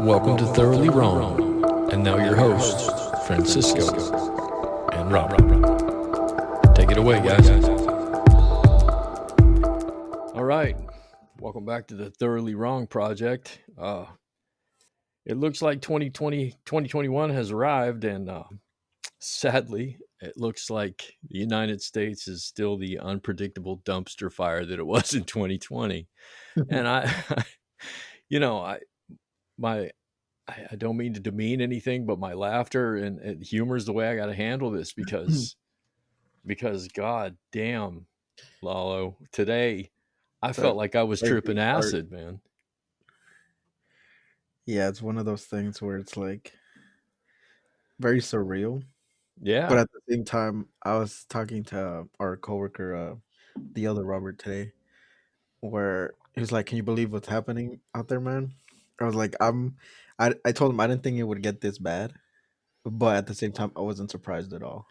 Welcome to Thoroughly Wrong, and now your hosts, Francisco and Rob. Take it away, guys. All right, welcome back to the Thoroughly Wrong project. It looks like 2021 has arrived, and sadly, it looks like the United States is still the unpredictable dumpster fire that it was in 2020. And I don't mean to demean anything, but my laughter and humor is the way I got to handle this because God damn, Lalo, today I felt like I was tripping acid, man. Yeah, it's one of those things where it's like very surreal. Yeah. But at the same time, I was talking to our coworker, the other Robert today, where he was like, "Can you believe what's happening out there, man?" I was like, I told him I didn't think it would get this bad, but at the same time, I wasn't surprised at all.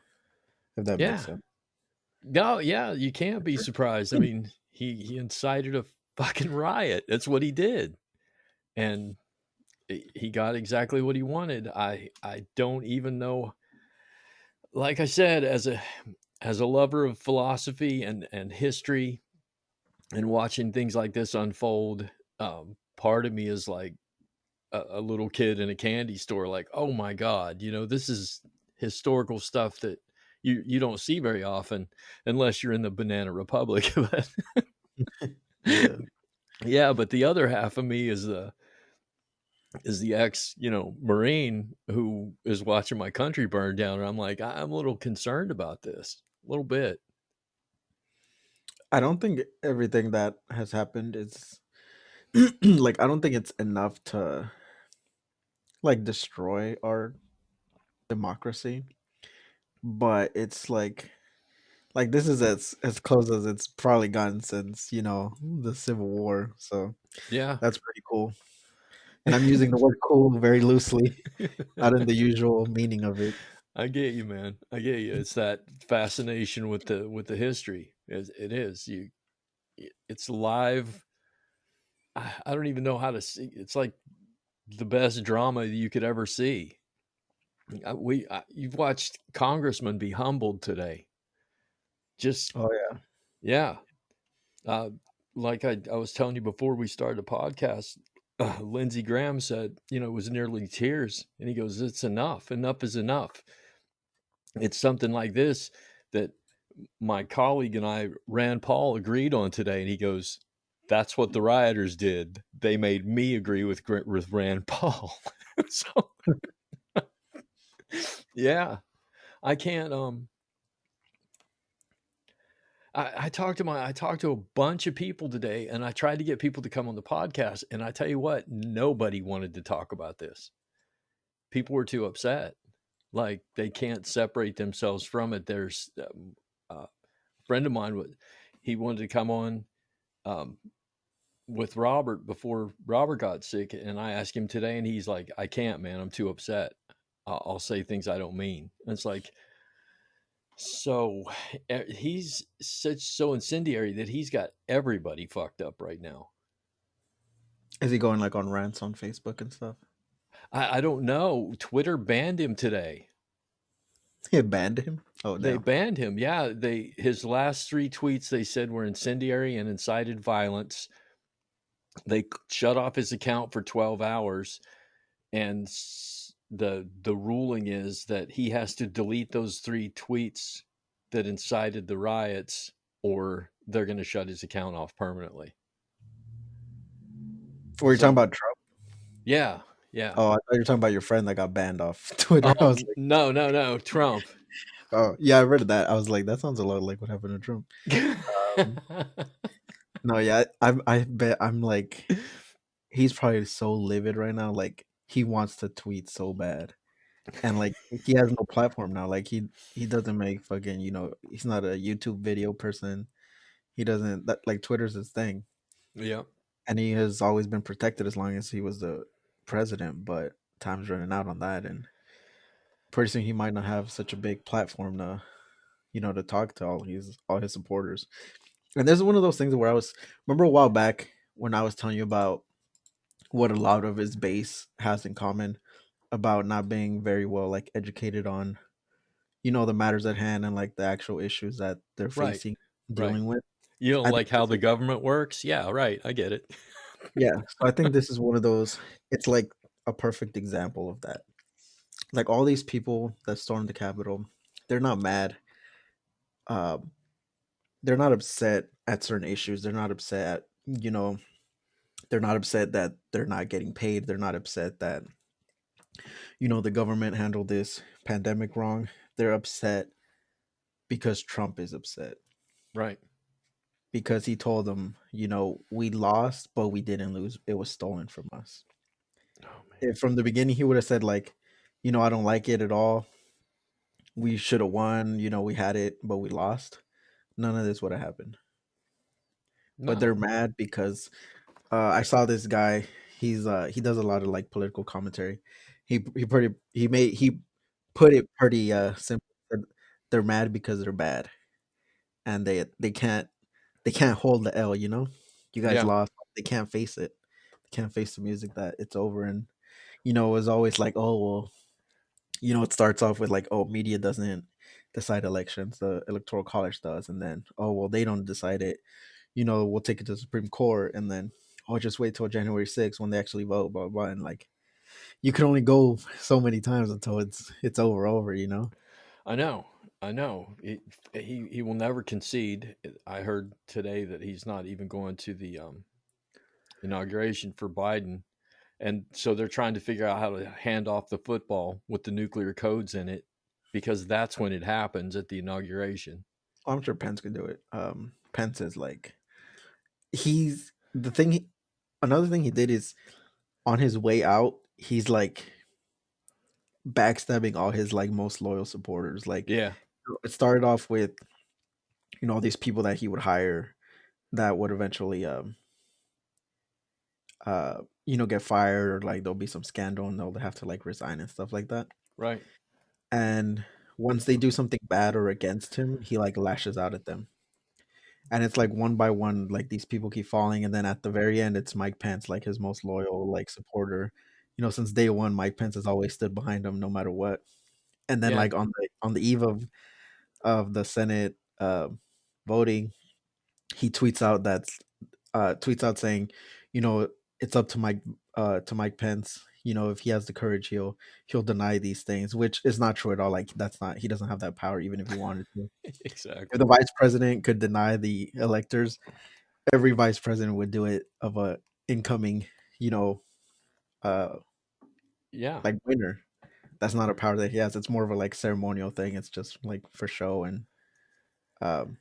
If that makes Yeah. sense. No, yeah, you can't be surprised. I mean, he incited a fucking riot. That's what he did. And he got exactly what he wanted. I don't even know, like I said, as a lover of philosophy and history and watching things like this unfold, part of me is like a little kid in a candy store, like, oh my God, this is historical stuff that you don't see very often unless you're in the Banana Republic. Yeah. Yeah, but the other half of me is the ex, Marine who is watching my country burn down. And I'm like, I'm a little concerned about this, a little bit. I don't think everything that has happened is like I don't think it's enough to like destroy our democracy, but it's like this is as close as it's probably gotten since the Civil War. So Yeah. that's pretty cool. And I'm using the word "cool" very loosely, not in the usual meaning of it. I get you, man. I get you. It's that fascination with the history. It is. It's live. I don't even know how to see. It's like the best drama you could ever see. You've watched congressmen be humbled today. Just Oh yeah, yeah. Uh, like I was telling you before we started the podcast, Lindsey Graham said, it was nearly tears, and he goes, "It's enough. Enough is enough." It's something like this that my colleague and I, Rand Paul, agreed on today, and he goes, "That's what the rioters did. They made me agree with Rand Paul." So yeah, I can't. I talked to a bunch of people today, and I tried to get people to come on the podcast, and I tell you what, nobody wanted to talk about this. People were too upset, like they can't separate themselves from it. There's a friend of mine, he wanted to come on with Robert before Robert got sick, and I asked him today, and he's like, "I can't, man. I'm too upset. I'll say things I don't mean." And it's like, so he's so incendiary that he's got everybody fucked up right now. is he going like on rants on Facebook and stuff? I don't know. Twitter banned him today. They banned him. Oh They no. banned him. Yeah, his last 3 tweets they said were incendiary and incited violence. They shut off his account for 12 hours, and the ruling is that he has to delete those 3 tweets that incited the riots, or they're going to shut his account off permanently. Were you talking about Trump? Yeah, yeah. Oh, I thought you were talking about your friend that got banned off Twitter. I Oh, was like, no, Trump. oh yeah, I read that. I was like, that sounds a lot like what happened to Trump. No, yeah, I bet I'm like, he's probably so livid right now. Like he wants to tweet so bad, and like he has no platform now. Like he doesn't make fucking he's not a YouTube video person. He doesn't that like Twitter's his thing, Yeah. and he has always been protected as long as he was the president. But time's running out on that, and pretty soon he might not have such a big platform to to talk to all his supporters. And this is one of those things where I was remember a while back when I was telling you about what a lot of his base has in common about not being very well like educated on, the matters at hand and like the actual issues that they're Right. facing, Right. dealing with. You don't I think like how this the is, government works? Yeah, right. I get it. yeah. So I think this is one of those. It's like a perfect example of that. Like all these people that stormed the Capitol, they're not mad. Um, they're not upset at certain issues. They're not upset at, they're not upset that they're not getting paid. They're not upset that, the government handled this pandemic wrong. They're upset because Trump is upset Right. because he told them, we lost, but we didn't lose. It was stolen from us. Oh man. If from the beginning he would have said like, I don't like it at all. We should have won. We had it, but we lost. None of this would have happened. But they're No. mad because I saw this guy. He does a lot of like political commentary. He put it pretty simple. Said they're mad because they're bad, and they can't hold the L. You guys Yeah. lost. They can't face it. They can't face the music that it's over. And it was always like, oh well, it starts off with like, oh, media doesn't decide elections, the electoral college does, and then, oh well, they don't decide it. We'll take it to the Supreme Court, and then, oh, just wait till January 6th when they actually vote, blah blah. And like, you can only go so many times until it's over. I know. I know. He will never concede. I heard today that he's not even going to the inauguration for Biden. And so they're trying to figure out how to hand off the football with the nuclear codes in it because that's when it happens at the inauguration. I'm sure Pence could do it. Pence is like, he's the thing. Another thing he did is, on his way out, he's like backstabbing all his like most loyal supporters. Like, Yeah. it started off with, all these people that he would hire that would eventually get fired, or like there'll be some scandal and they'll have to like resign and stuff like that. Right. And once they do something bad or against him, he like lashes out at them. And it's like one by one, like these people keep falling, and then at the very end, it's Mike Pence, like his most loyal like supporter. Since day one, Mike Pence has always stood behind him no matter what. And then Yeah. like on the eve of the Senate voting, he tweets out saying, you know, it's up to Mike Pence. If he has the courage, he'll deny these things, which is not true at all. Like, that's not he doesn't have that power, even if he wanted to. If Exactly. the vice president could deny the electors, every vice president would do it of a incoming, you know, uh, Yeah. like winner. That's not a power that he has. It's more of a like ceremonial thing. It's just like for show, and um,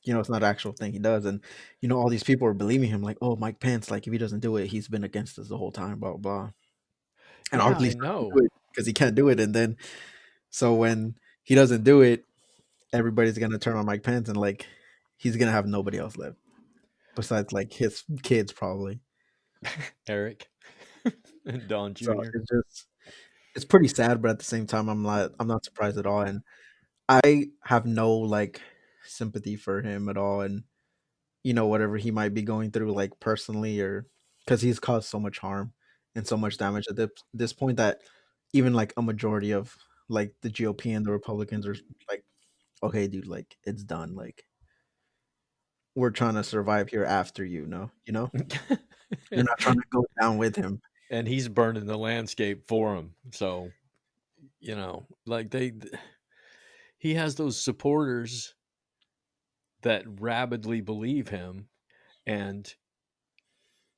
it's not an actual thing he does. And all these people are believing him, like, oh, Mike Pence, like if he doesn't do it, he's been against us the whole time, blah blah blah. And Yeah, obviously I he's not gonna know. do it because he can't do it. And then so when he doesn't do it, everybody's gonna turn on Mike Pence, and like he's gonna have nobody else left besides like his kids probably. Eric and Don So Jr. it's pretty sad, but at the same time, I'm not surprised at all. And I have no like sympathy for him at all, and whatever he might be going through, like personally, or because he's caused so much harm and so much damage at this point that even like a majority of like the GOP and the Republicans are like, okay, dude, like it's done. Like, we're trying to survive here after you're not trying to go down with him. And he's burning the landscape for him. So, like he has those supporters that rabidly believe him, and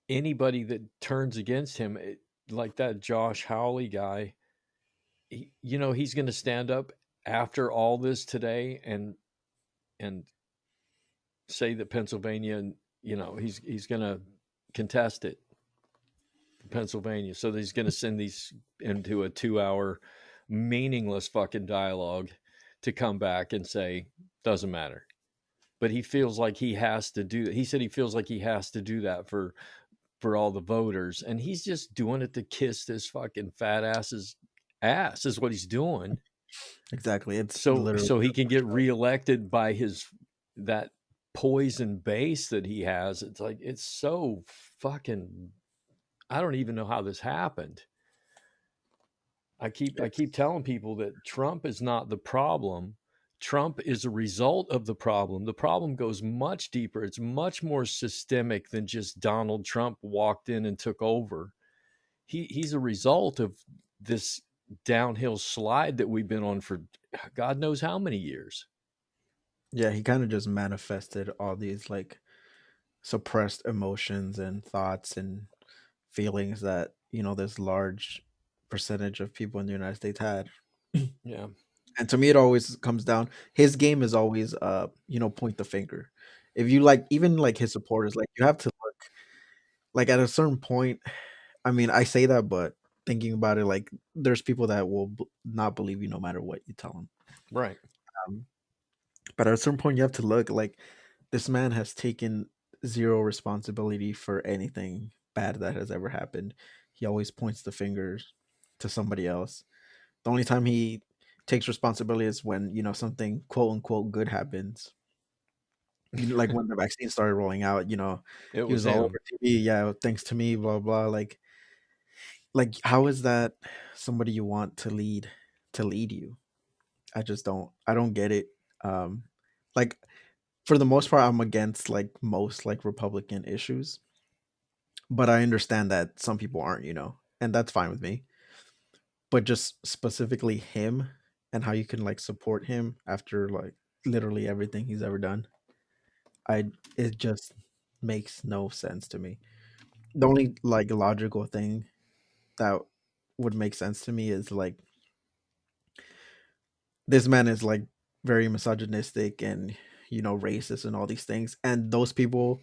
anybody that turns against him, like that Josh Hawley guy, he's going to stand up after all this today and say that Pennsylvania, he's going to contest it, Pennsylvania. So he's going to send these into a 2 hour meaningless fucking dialogue to come back and say doesn't matter. But he feels like he has to do. He said he feels like he has to do that for all the voters, and he's just doing it to kiss this fucking fat ass's ass. Is what he's doing. Exactly. It's So literally so he just can for get show. reelected by his that poison base that he has. It's like it's so fucking I don't even know how this happened. I It's keep telling people that Trump is not the problem. Trump is a result of the problem. The problem goes much deeper. It's much more systemic than just Donald Trump walked in and took over. He's a result of this downhill slide that we've been on for God knows how many years. yeah, he kind of just manifested all these like suppressed emotions and thoughts and feelings that, this large percentage of people in the United States had. Yeah. And to me, it always comes down. His game is always, point the finger. If you like, even like his supporters, like you have to look, like at a certain point. I mean, I say that, but thinking about it, like there's people that will not believe you no matter what you tell them. Right. Um, but at a certain point, you have to look like this man has taken zero responsibility for anything bad that has ever happened. He always points the fingers to somebody else. The only time he takes responsibility is when, something quote unquote good happens. Like when the vaccine started rolling out, It he was was all him. over TV. Yeah, thanks to me, blah blah. Like how is that somebody you want to lead you? I don't get it. Um like for the most part, I'm against like most like Republican issues, but I understand that some people aren't, and that's fine with me. But just specifically him and how you can like support him after like literally everything he's ever done, I it just makes no sense to me. The only like logical thing that would make sense to me is like this man is like very misogynistic and racist and all these things, and those people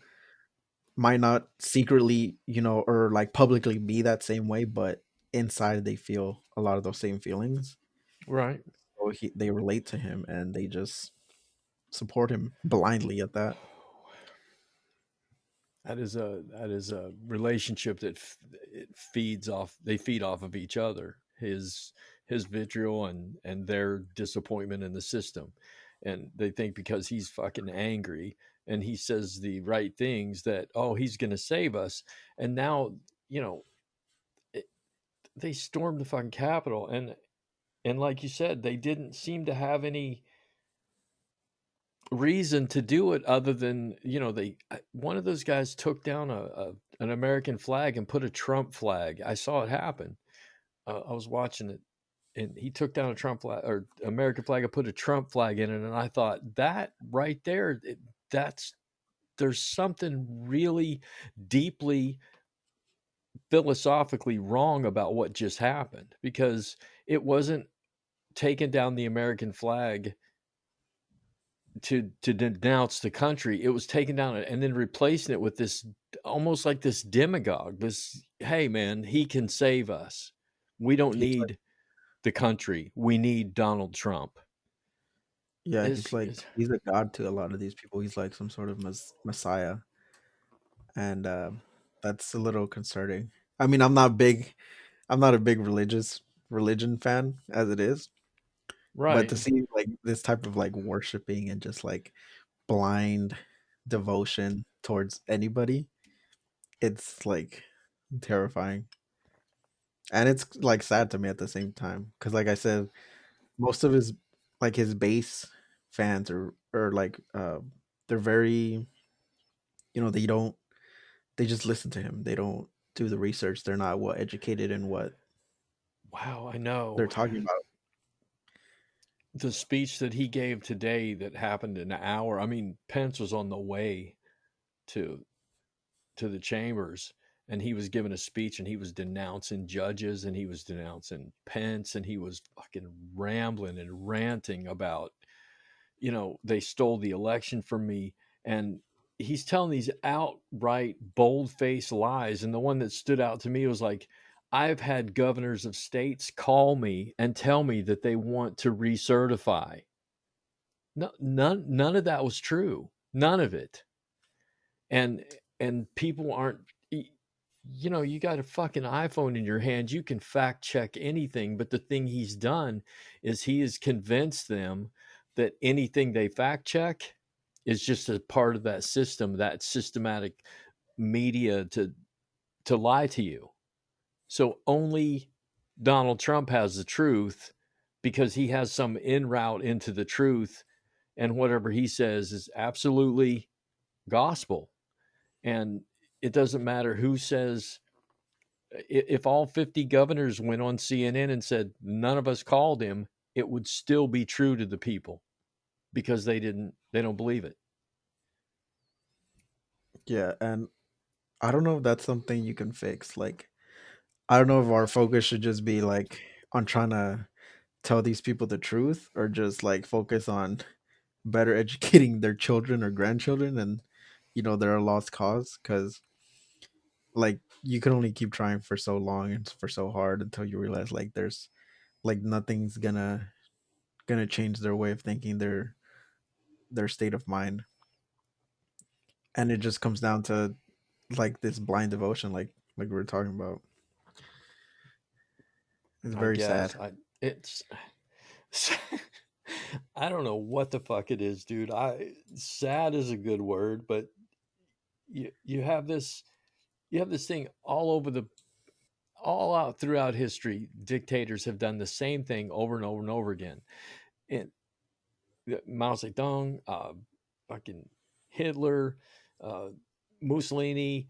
might not secretly, or like publicly be that same way, but inside they feel a lot of those same feelings. Right. So they relate to him and they just support him blindly at that. That is a relationship that it feeds off. They feed off of each other. His vitriol and their disappointment in the system, and they think because he's fucking angry and he says the right things that he's going to save us. And now you know it, they stormed the fucking Capitol, and like you said, they didn't seem to have any reason to do it other than they one of those guys took down an American flag and put a Trump flag. I saw it happen. I was watching it, and he took down a Trump flag or American flag and put a Trump flag in it, and I thought that right there, that's there's something really deeply philosophically wrong about what just happened, because it wasn't taking down the American flag to denounce the country. It was taking down it and then replacing it with this almost like this demagogue. This, hey man, he can save us. We don't He's like, need the country. We need Donald Trump. yeah, he's Is like he's a god to a lot of these people. He's like some sort of messiah, and that's a little concerning. I mean, I'm not a big religion fan as it is, but to right. see like this type of like worshiping and just like blind devotion towards anybody, it's like terrifying. And it's like sad to me at the same time because like I said, most of his base fans are like they're very, they don't, they just listen to him. They don't do the research. They're not what educated in what Wow, I they're know. talking about. The speech that he gave today that happened in an hour. I mean, Pence was on the way to the chambers, and he was giving a speech, and he was denouncing judges, and he was denouncing Pence, and he was fucking rambling and ranting about they stole the election from me. And he's telling these outright bold-faced lies. And the one that stood out to me was like, I've had governors of states call me and tell me that they want to recertify. No, none of that was true. None of it. And people aren't you got a fucking iPhone in your hand, you can fact check anything, but the thing he's done is he has convinced them that anything they fact check is just a part of that system, that systematic media to lie to you. So only Donald Trump has the truth because he has some in route into the truth, and whatever he says is absolutely gospel. And it doesn't matter who says, if all 50 governors went on CNN and said none of us called him, it would still be true to the people because they don't believe it. Yeah, and I don't know if that's something you can fix. Like, I don't know if our focus should just be like on trying to tell these people the truth, or just like focus on better educating their children or grandchildren, and they're a lost cause, because like you can only keep trying for so long and for so hard until you realize like there's like nothing's gonna change their way of thinking, their state of mind, and it just comes down to like this blind devotion, like we were talking about. It's I very guess sad. I it's I don't know what the fuck it is, dude. I sad is a good word, but you have this thing all over the all out throughout history. Dictators have done the same thing over and over and over again. And Mao Zedong, fucking Hitler, uh, Mussolini,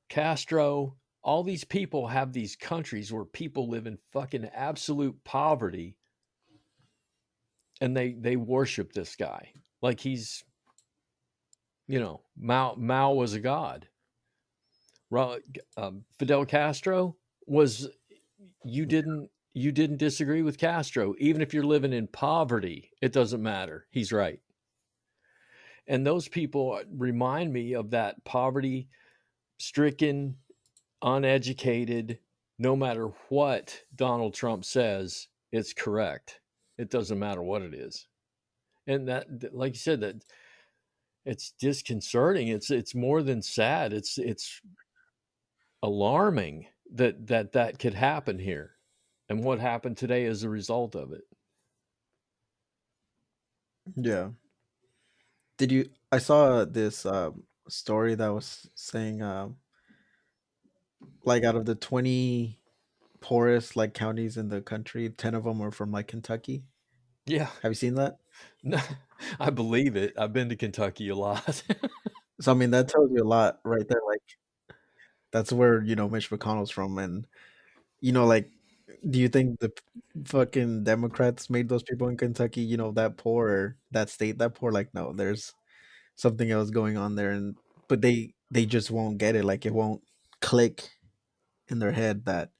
Castro. All these people have these countries where people live in fucking absolute poverty, and they worship this guy like he's, Mao was a god. Fidel Castro was, you didn't disagree with Castro, even if you're living in poverty. It doesn't matter. He's right. And those people remind me of that poverty stricken, uneducated, no matter what Donald Trump says, it's correct. It doesn't matter what it is. And that, like you said, that it's disconcerting. It's more than sad. It's alarming that could happen here, and what happened today as a result of it. Yeah. Did you? I saw this story that was saying, like out of the 20 poorest like counties in the country, 10 of them are from like Kentucky. Yeah, Have you seen that? no, I believe it. I've been to Kentucky a lot. So I mean, that tells you a lot right there. Like, that's where Mitch McConnell's from, and like, do you think the fucking Democrats made those people in Kentucky, that poor, or that state that poor? Like, no, there's something else going on there, and but they just won't get it. Like, it won't click in their head that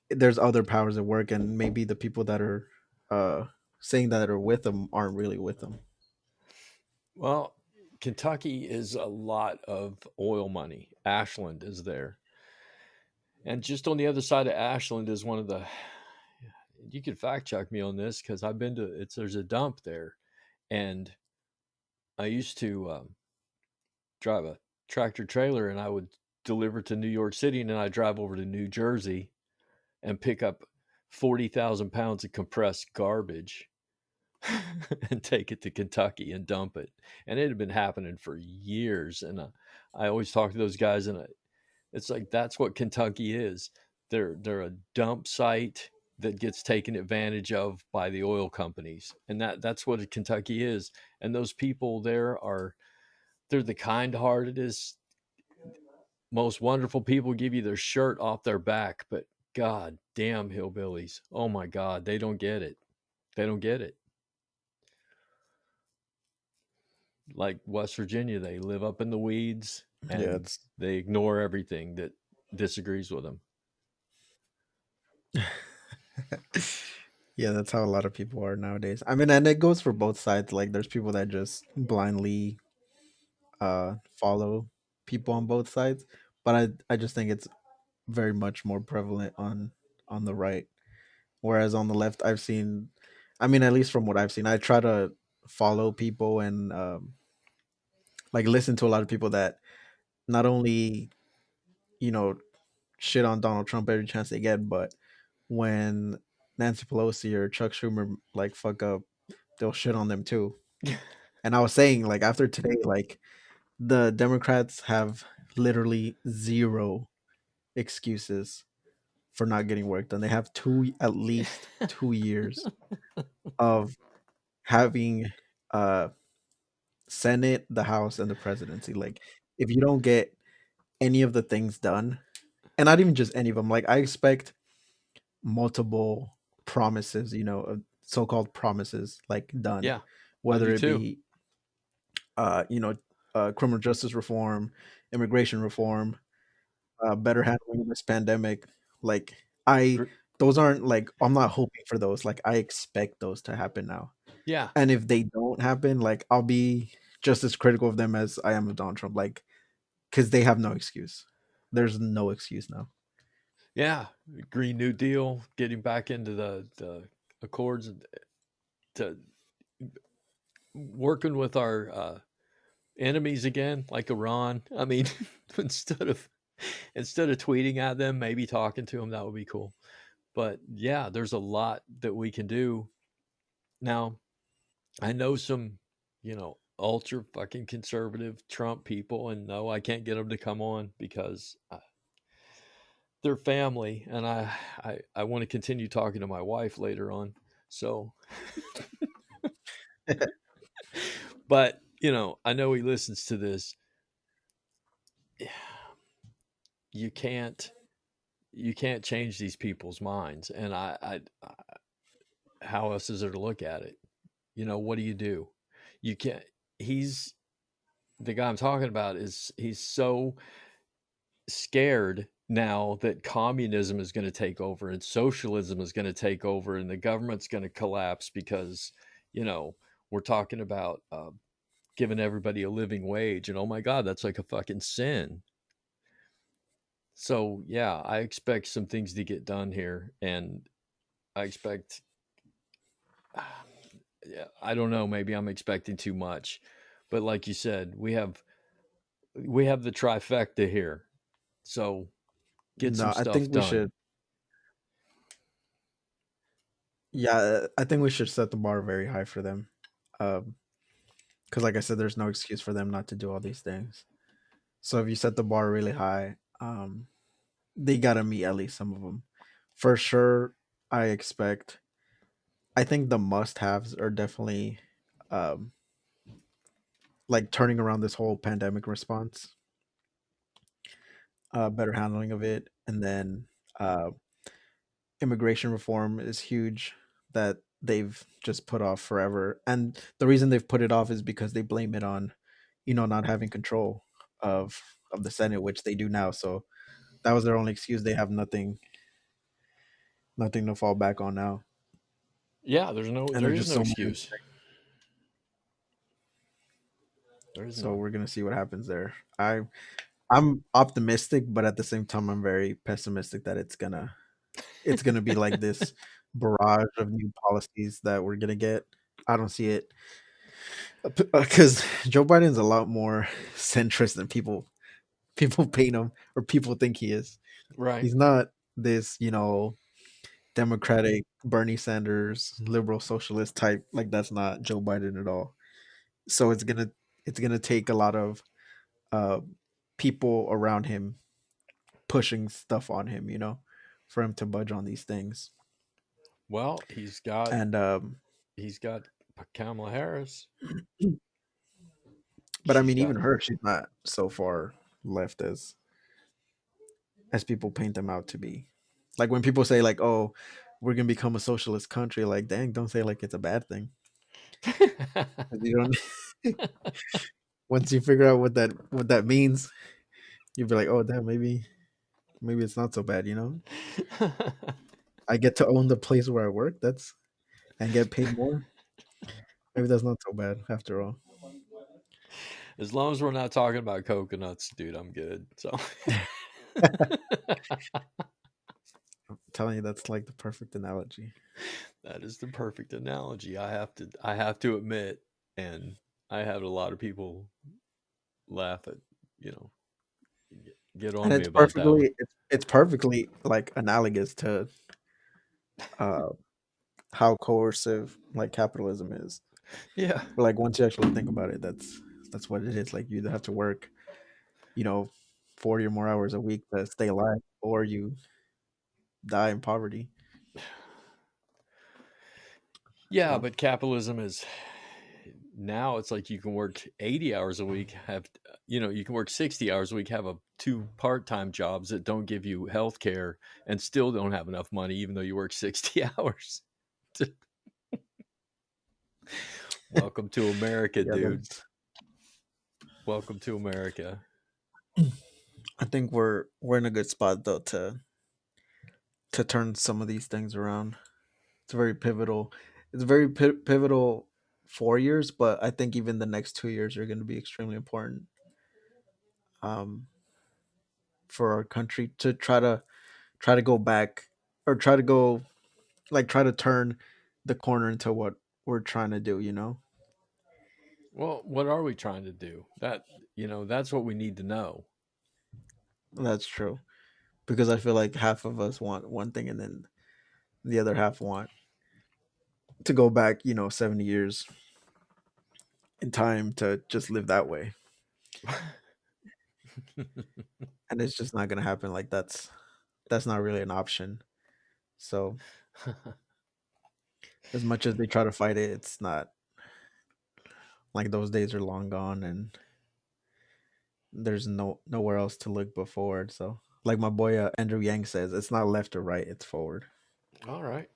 there's other powers at work, and maybe the people that are uh saying that are with them aren't really with them. Well, Kentucky is a lot of oil money. Ashland is there. And just on the other side of Ashland is one of the, you could fact check me on this because I've been to it's there's a dump there. And I used to drive a tractor trailer, and I would deliver to New York City, and then I drive over to New Jersey and pick up 40,000 pounds of compressed garbage and take it to Kentucky and dump it. And it had been happening for years. And I always talk to those guys, and it's like that's what Kentucky is. They're a dump site that gets taken advantage of by the oil companies, and that's what Kentucky is. And those people there are they're the kind-heartedest, most wonderful people. Give you their shirt off their back, but god damn hillbillies. Oh my god, they don't get it. They don't get it. Like West Virginia, they live up in the weeds Yeah, and they ignore everything that disagrees with them. yeah, that's how a lot of people are nowadays. I mean, and it goes for both sides. Like, there's people that just blindly follow people on both sides, but I just think it's very much more prevalent on the right. Whereas on the left, I've seen, I mean, at least from what I've seen, I try to follow people and like listen to a lot of people that not only you know shit on Donald Trump every chance they get, but when Nancy Pelosi or Chuck Schumer like fuck up, they'll shit on them too. And I was saying, like, after today, like, the Democrats have literally zero. excuses for not getting work done. They have at least 2 years of having uh Senate, the House, and the presidency. Like, if you don't get any of the things done, and not even just any of them, like I expect multiple promises, so-called promises, like done, Yeah, I whether do it too. be uh, you know, criminal justice reform, immigration reform, better handling of this pandemic. Like I, Gr- those aren't like I'm not hoping for those. Like I expect those to happen now. Yeah, And if they don't happen, like I'll be just as critical of them as I am of Donald Trump. Like because they have no excuse. There's no excuse now. yeah. Green New Deal, getting back into the accords, to working with our enemies again, like Iran. I mean, instead of instead of tweeting at them, maybe talking to them, that would be cool. But yeah, there's a lot that we can do now. I know some, ultra fucking conservative Trump people, and no, I can't get them to come on because they're family, and I want to continue talking to my wife later on. So, but I know he listens to this. You can't change these people's minds, and how else is there to look at it? What do you do? You can't. He's the guy I'm talking about. He's so scared now that communism is going to take over and socialism is going to take over and the government's going to collapse because you know we're talking about giving everybody a living wage, and oh my god, that's like a fucking sin. So yeah, I expect some things to get done here, and I expect yeah, I don't know, maybe I'm expecting too much, but like you said, we have the trifecta here, so get some No, I stuff think we done. should. Yeah, I think we should set the bar very high for them. Because like I said, there's no excuse for them not to do all these things. So if you set the bar really high, they gotta meet at least some of them. For sure, I expect. I think the must-haves are definitely, um, like turning around this whole pandemic response, better handling of it, and then uh, immigration reform is huge that they've just put off forever. And the reason they've put it off is because they blame it on, not having control of the Senate, which they do now. So that was their only excuse. They have nothing to fall back on now. Yeah, And there there's is just no so many. excuse. There is So none. we're gonna see what happens there. I'm optimistic, but at the same time I'm very pessimistic that it's gonna be like this barrage of new policies that we're gonna get. I don't see it because Joe Biden's a lot more centrist than people paint him or people think he is. Right. He's not this, Democratic Bernie Sanders liberal socialist type. Like that's not Joe Biden at all. So it's gonna take a lot of uh people around him pushing stuff on him, for him to budge on these things. Well, And he's got Kamala Harris. but I She's mean even got her, she's not so far left as people paint them out to be. Like when people say like, "Oh, we're gonna become a socialist country," like, dang, don't say like it's a bad thing. 'Cause you don't. Once you figure out what that means, you'll be like, "Oh, damn, maybe it's not so bad." I get to own the place where I work. And get paid more. Maybe that's not so bad after all. as long as we're not talking about coconuts, dude, I'm good. So I'm telling you, that's like the perfect analogy. that is the perfect analogy. I have to admit, and I had a lot of people laugh at, you know, get And on me it's about that one. perfectly it's perfectly like analogous to uh how coercive like capitalism is. Yeah. But like once you actually think about it, that's what it is. Like you either have to work, you know, 40 or more hours a week to stay alive, or you die in poverty. Yeah, So but capitalism is now it's like you can work 80 hours a week, have you can work 60 hours a week, have a two part-time jobs that don't give you health care and still don't have enough money even though you work 60 hours. Welcome to America, yeah, dude. that's. Welcome to America. I think we're in a good spot though to turn some of these things around. It's very pivotal. It's very pivotal 4 years, but I think even the next 2 years are going to be extremely important um, for our country to try to go back or try to go like try to turn the corner into what we're trying to do. Well, what are we trying to do? That's what we need to know. That's true because I feel like half of us want one thing and then the other half want to go back 70 years in time to just live that way, and it's just not going to happen. Like that's not really an option. So as much as they try to fight it, it's not like those days are long gone, and there's nowhere else to look but forward. So like my boy Andrew Yang says, it's not left or right, it's forward. All right.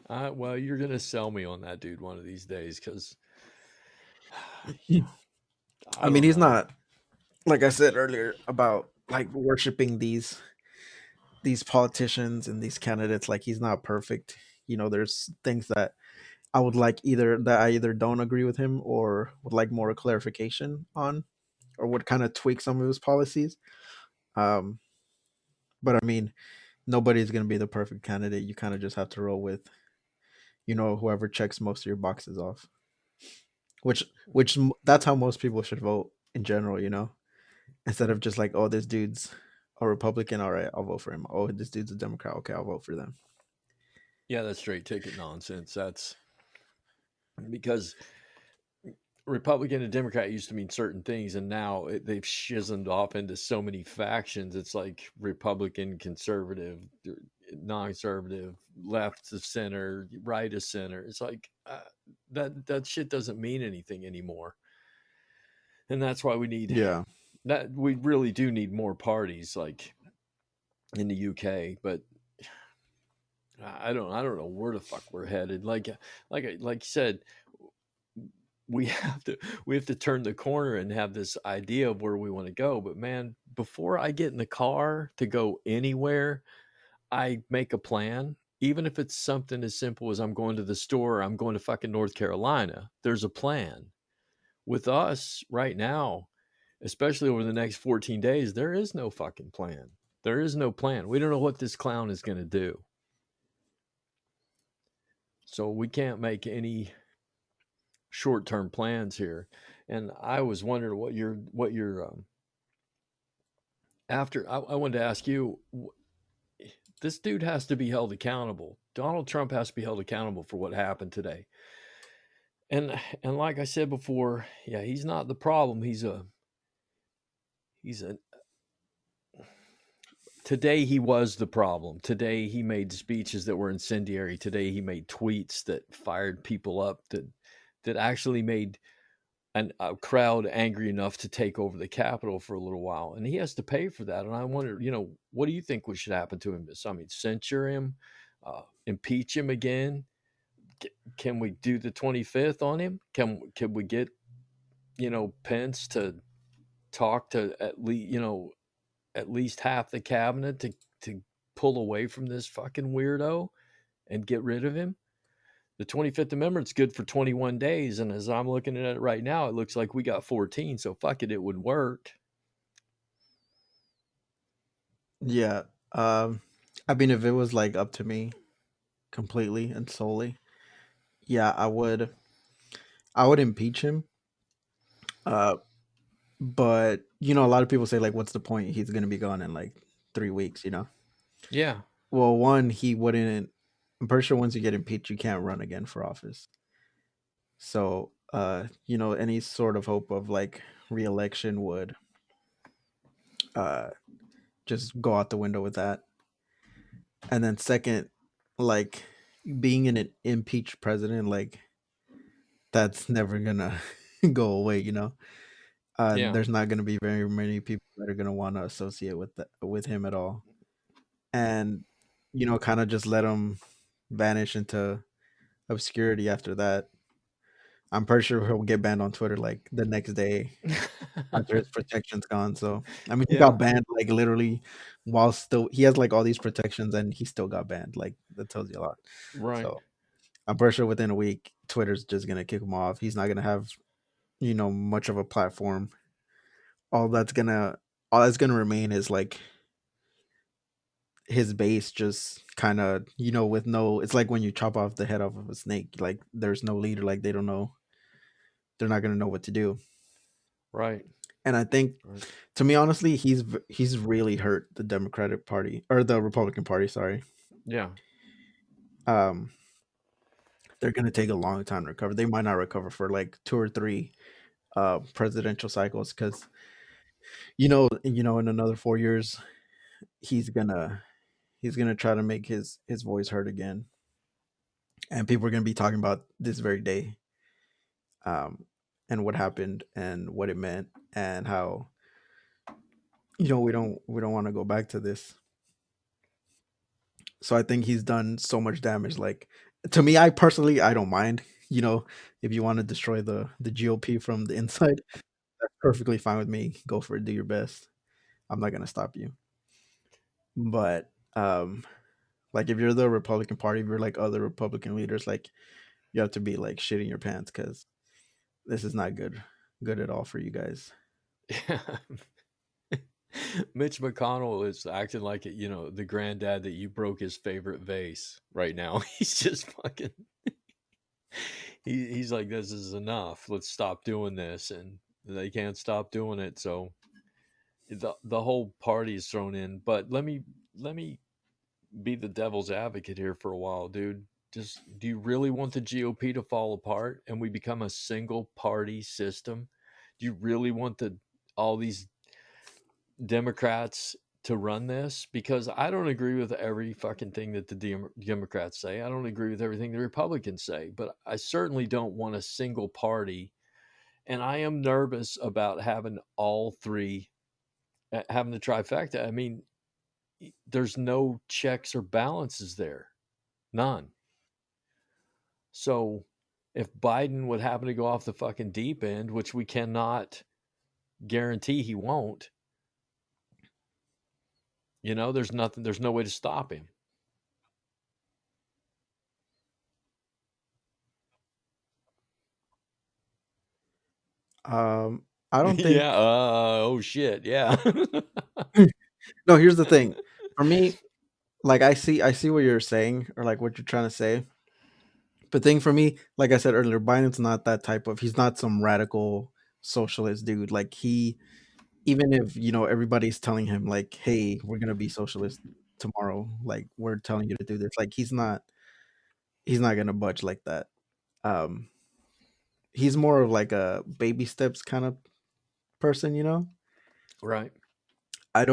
Well, you're gonna sell me on that, dude, one of these days, because I I mean, don't he's know. not, like I said earlier, about like worshiping these politicians and these candidates. Like he's not perfect. There's things that I either don't agree with him or would like more clarification on, or would kind of tweak some of his policies. Um, but I mean, nobody's going to be the perfect candidate. You kind of just have to roll with, whoever checks most of your boxes off. That's how most people should vote in general. Instead of just like, oh, this dude's a Republican, all right, I'll vote for him. Oh, this dude's a Democrat, okay, I'll vote for them. Yeah, that's straight ticket nonsense. That's because Republican and Democrat used to mean certain things, and now they've shizened off into so many factions. It's like Republican, conservative, non-conservative, left to center, right to center. It's like that shit doesn't mean anything anymore, and that's why we need Yeah, that. We really do need more parties, like in the UK, but I don't know where the fuck we're headed. Like you said, we have to turn the corner and have this idea of where we want to go. But man, before I get in the car to go anywhere, I make a plan. Even if it's something as simple as I'm going to the store, I'm going to fucking North Carolina. There's a plan. With us right now, especially over the next 14 days, there is no fucking plan. There is no plan. We don't know what this clown is going to do. So we can't make any short-term plans here. And I was wondering what your after I wanted to ask you, this dude has to be held accountable. Donald Trump has to be held accountable for what happened today. And like I said before, yeah, he's not the problem. He's a today he was the problem. Today he made speeches that were incendiary. Today he made tweets that fired people up, that actually made a crowd angry enough to take over the Capitol for a little while, and he has to pay for that. And I wonder, what do you think what should happen to him? I mean, censure him, impeach him again? Can we do the 25th on him? Can we get Pence to talk to at least half the cabinet to pull away from this fucking weirdo and get rid of him? The 25th Amendment's good for 21 days. And as I'm looking at it right now, it looks like we got 14. So fuck it, it would work. yeah. I mean, if it was like up to me completely and solely, yeah, I would impeach him. Uh, but a lot of people say like, what's the point? He's gonna be gone in like 3 weeks. Yeah. Well, one, he wouldn't. I'm pretty sure once you get impeached, you can't run again for office. So, any sort of hope of like reelection would uh just go out the window with that. And then second, like being an impeached president, like that's never gonna go away. Yeah. There's not gonna be very many people that are gonna want to associate with him at all, and kind of just let him vanish into obscurity after that. I'm pretty sure he'll get banned on Twitter like the next day after his protection's gone. So I mean, he Yeah. got banned like literally while still he has like all these protections and he still got banned. Like that tells you a lot. Right. So I'm pretty sure within a week, Twitter's just gonna kick him off. He's not gonna have much of a platform. All that's gonna all that's gonna remain is like his base just kind of with no. It's like when you chop off the head off of a snake. Like there's no leader. Like they don't know. They're not gonna know what to do. Right. And I think, Right. to me, honestly, he's really hurt the Democratic Party or the Republican Party. Sorry. Yeah. Um, they're gonna take a long time to recover. They might not recover for like two or three presidential cycles because in another 4 years he's gonna he's gonna try to make his voice heard again, and people are gonna be talking about this very day, um, and what happened and what it meant and how we don't want to go back to this. So I think he's done so much damage. Like to me, I personally I don't mind. If you want to destroy the GOP from the inside, that's perfectly fine with me. Go for it. Do your best. I'm not gonna stop you. But like if you're the Republican Party, if you're like other Republican leaders, like you have to be like shitting your pants because this is not good at all for you guys. Yeah. Mitch McConnell is acting like it, the granddad that you broke his favorite vase right now. He's just fucking he's like, this is enough. Let's stop doing this. And they can't stop doing it. So the whole party is thrown in. But let me be the devil's advocate here for a while, dude. Just do you really want the GOP to fall apart and we become a single party system? Do you really want all these Democrats to run this? Because I don't agree with every fucking thing that the Democrats say. I don't agree with everything the Republicans say, but I certainly don't want a single party. And I am nervous about having all three, having the trifecta. I mean, there's no checks or balances there, none. So if Biden would happen to go off the fucking deep end, which we cannot guarantee he won't, there's no way to stop him. I don't Yeah. think. Oh shit. Yeah. No, here's the thing. For me, like I see what you're saying or like what you're trying to say. But thing for me, like I said earlier, Biden's not that type of. He's not some radical socialist dude. Like even if everybody's telling him like, "Hey, we're gonna be socialist tomorrow," like we're telling you to do this. Like he's not gonna budge like that. Um, he's more of like a baby steps kind of person. Right. I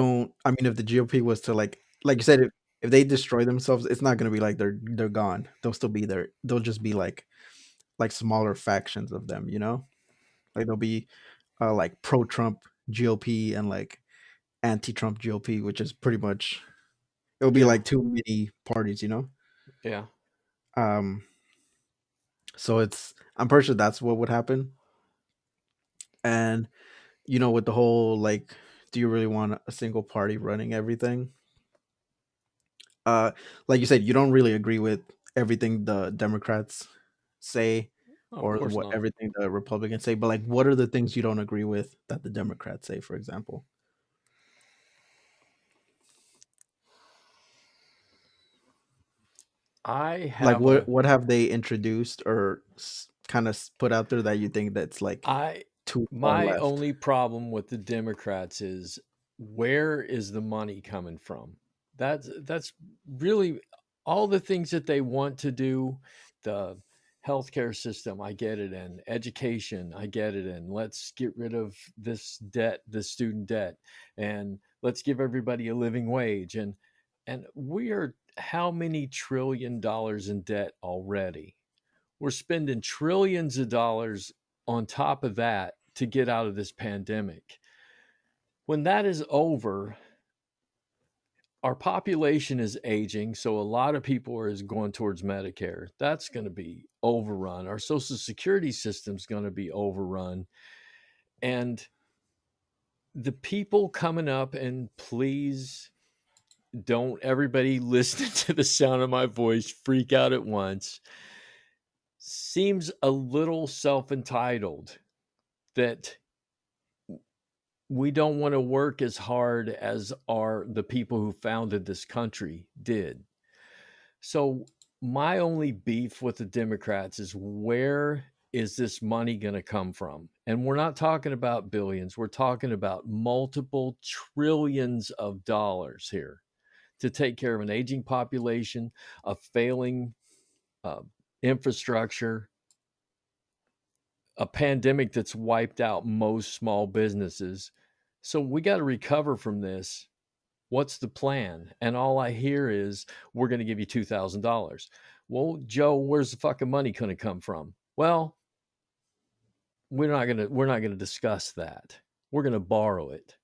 mean, if the GOP was to like you said, if they destroy themselves, it's not gonna be like they're gone. They'll still be there. They'll just be like smaller factions of them. Like there'll be like pro Trump GOP and like anti Trump GOP, which is pretty much it'll be Yeah. like too many parties. Yeah. Um, so I'm pretty sure that's what would happen. And with the whole like, do you really want a single party running everything? Uh, like you said, you don't really agree with everything the Democrats say Of or course what not. everything the Republicans say, but like, what are the things you don't agree with that the Democrats say, for example? I Like, have what a what have they introduced or kind of put out there that you think that's like I too far my left? only problem with the Democrats is where is the money coming from? That's really all the things that they want to do, the healthcare system, I get it in, education, I get it in. Let's get rid of this debt, the student debt, and Let's give everybody a living wage. And we are how many trillion dollars in debt already? We're spending trillions of dollars on top of that to get out of this pandemic. When that is over, our population is aging, so a lot of people are going towards Medicare. That's going to be overrun. Our social security system is going to be overrun. And the people coming up, and please don't everybody listen to the sound of my voice freak out at once, seems a little self-entitled that we don't want to work as hard as the people who founded this country did. So my only beef with the Democrats is, where is this money going to come from? And we're not talking about billions. We're talking about multiple trillions of dollars here to take care of an aging population, a failing uh, infrastructure, a pandemic that's wiped out most small businesses. So we got to recover from this. What's the plan? And all I hear is, we're going to give you $2,000. Well, Joe, where's the fucking money going to come from? Well, we're not going to discuss that. We're going to borrow it.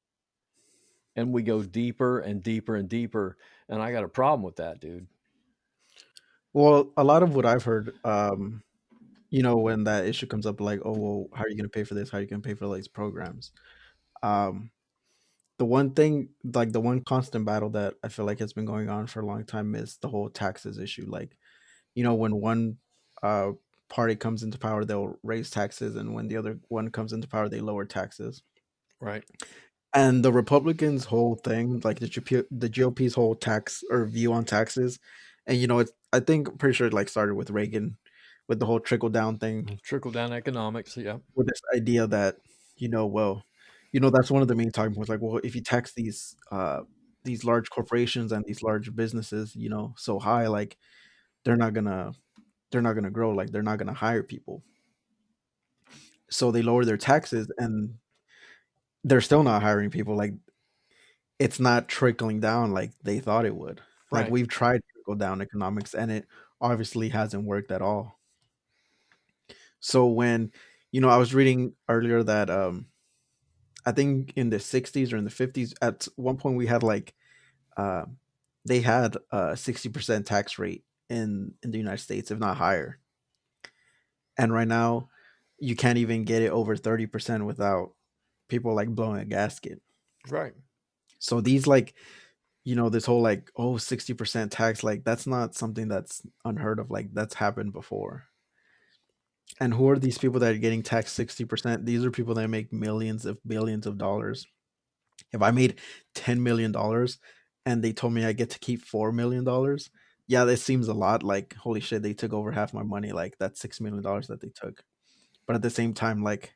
And we go deeper and deeper and deeper, and I got a problem with that, dude. Well, a lot of what I've heard, when that issue comes up, like, oh, well, how are you going to pay for this? How are you going to pay for these programs? Um, the one thing, like the one constant battle that I feel like has been going on for a long time is the whole taxes issue. Like, when one uh, party comes into power, they'll raise taxes, and when the other one comes into power, they lower taxes. Right. And the Republicans' whole thing, like the GOP's whole tax or view on taxes, and it's, I think, pretty sure it like started with Reagan, with the whole trickle down thing, Trickle down economics. Yeah. with this idea that, well, that's one of the main talking points. Like, well, if you tax these large corporations and these large businesses, so high, like they're not gonna they're not gonna grow, like they're not gonna hire people. So they lower their taxes, and they're still not hiring people. Like, it's not trickling down like they thought it would. Like, Right. we've tried trickle down economics, and it obviously hasn't worked at all. So when, I was reading earlier that I think in the 60s or in the 50s, at one point we had like uh, they had a 60% tax rate in the United States, if not higher. And right now, you can't even get it over 30% without people like blowing a gasket. Right. So these like, this whole like, oh, 60% tax, like that's not something that's unheard of. Like, that's happened before. And who are these people that are getting taxed 60%? These are people that make millions of billions of dollars. If I made $10 million and they told me I get to keep $4 million, yeah, that seems a lot. Like, holy shit, they took over half my money. Like, that's $6 million that they took. But at the same time, like,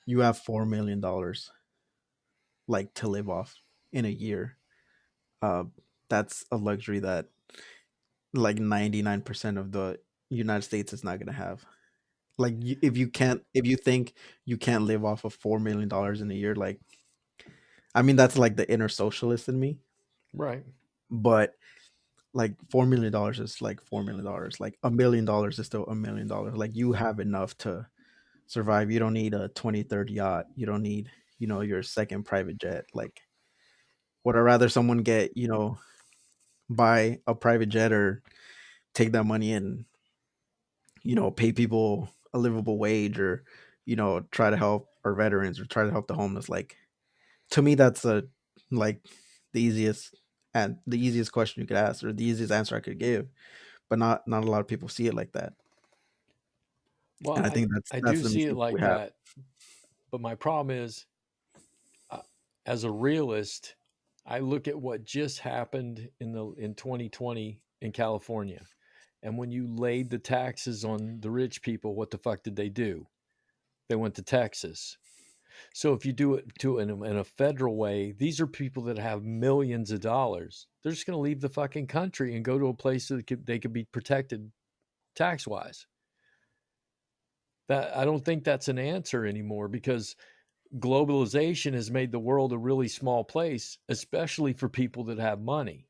you have $4 million like to live off in a year. Uh, that's a luxury that like 99% of the United States is not gonna have. Like, if you think you can't live off of $4 million in a year, like, I mean, that's like the inner socialist in me. Right. But like $4 million is like $4 million. Like $1 million is still $1 million. Like, you have enough to survive. You don't need a 2030 yacht. You don't need, your second private jet. Like, would I rather someone get, buy a private jet, or take that money and, pay people a livable wage, or, try to help our veterans, or try to help the homeless? Like, to me, that's like the easiest and the easiest question you could ask, or the easiest answer I could give. But not a lot of people see it like that. Well, And I I think that's I that's do the see it mistake we like have. that, but my problem is, uh, as a realist, I look at what just happened in 2020 in California. And when you laid the taxes on the rich people, what the fuck did they do? They went to Texas. So if you do it in a federal way, these are people that have millions of dollars. They're just going to leave the fucking country and go to a place that they could be protected tax wise. That I don't think that's an answer anymore, because globalization has made the world a really small place, especially for people that have money.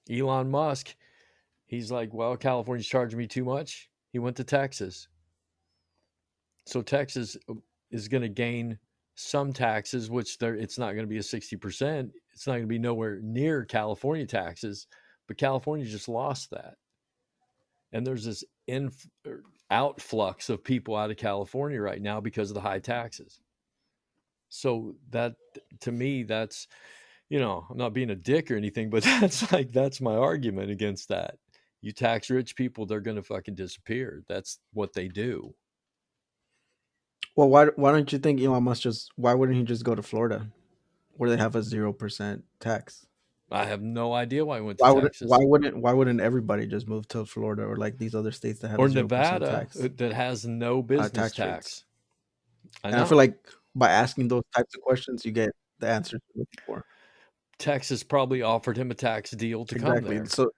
Elon Musk, he's like, well, California's charging me too much. He went to Texas. So Texas is going to gain some taxes, which it's not going to be a 60%. It's not going to be nowhere near California taxes, but California just lost that. And there's this outflux of people out of California right now because of the high taxes. So that, to me, that's, I'm not being a dick or anything, but that's my argument against that. You tax rich people, they're going to fucking disappear. That's what they do. Well, why don't you think Elon Musk why wouldn't he just go to Florida where they have a 0% tax? I have no idea why I went to Texas Why wouldn't everybody just move to Florida or like these other states that have a or 0% Nevada tax that has no business tax rates? tax. I And I feel know. like by asking those types of questions, you get the answers you're looking for. Texas probably offered him a tax deal to come Exactly. there. So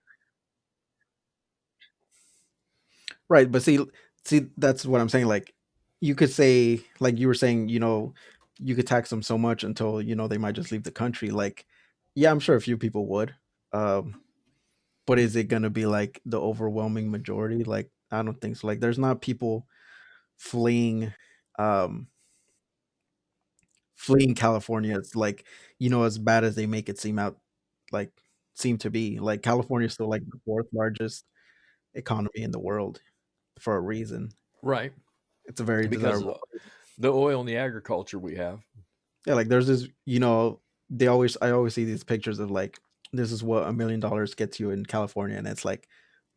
right, but see, that's what I'm saying. Like, you could say, like you were saying, you could tax them so much until they might just leave the country. Like, yeah, I'm sure a few people would, um, but is it gonna be like the overwhelming majority? Like, I don't think so. Like, there's not people fleeing, um, fleeing California. It's like as bad as they make it like seem to be. Like, California is still like the fourth largest economy in the world for a reason. Right. It's a very Because desirable. the oil and the agriculture we have. Yeah, like there's this, I always see these pictures of like this is what $1 million gets you in California, and it's like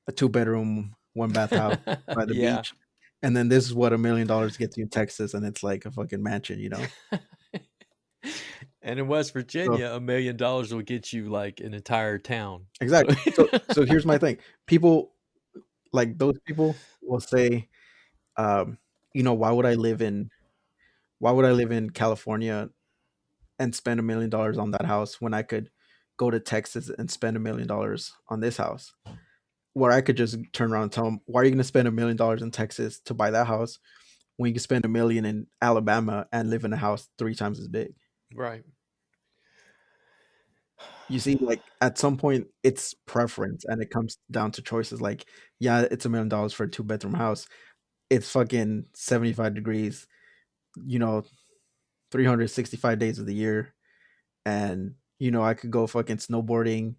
a 2 bedroom, one bath house by the Yeah. beach. And then this is what $1 million gets you in Texas, and it's like a fucking mansion. And in West So Virginia, $1 million will get you like an entire town. So exactly. So here's my thing. People like those people will say, um, why would I live in California and spend $1 million on that house when I could go to Texas and spend $1 million on this house? Where I could just turn around and tell them, why are you going to spend $1 million in Texas to buy that house when you can spend $1 million in Alabama and live in a house 3 times as big? right. You see, like at some point, it's preference, and it comes down to choices. Like, yeah, it's $1 million for a 2 bedroom house. It's fucking 75 degrees, you know, 365 days of the year, and I could go fucking snowboarding,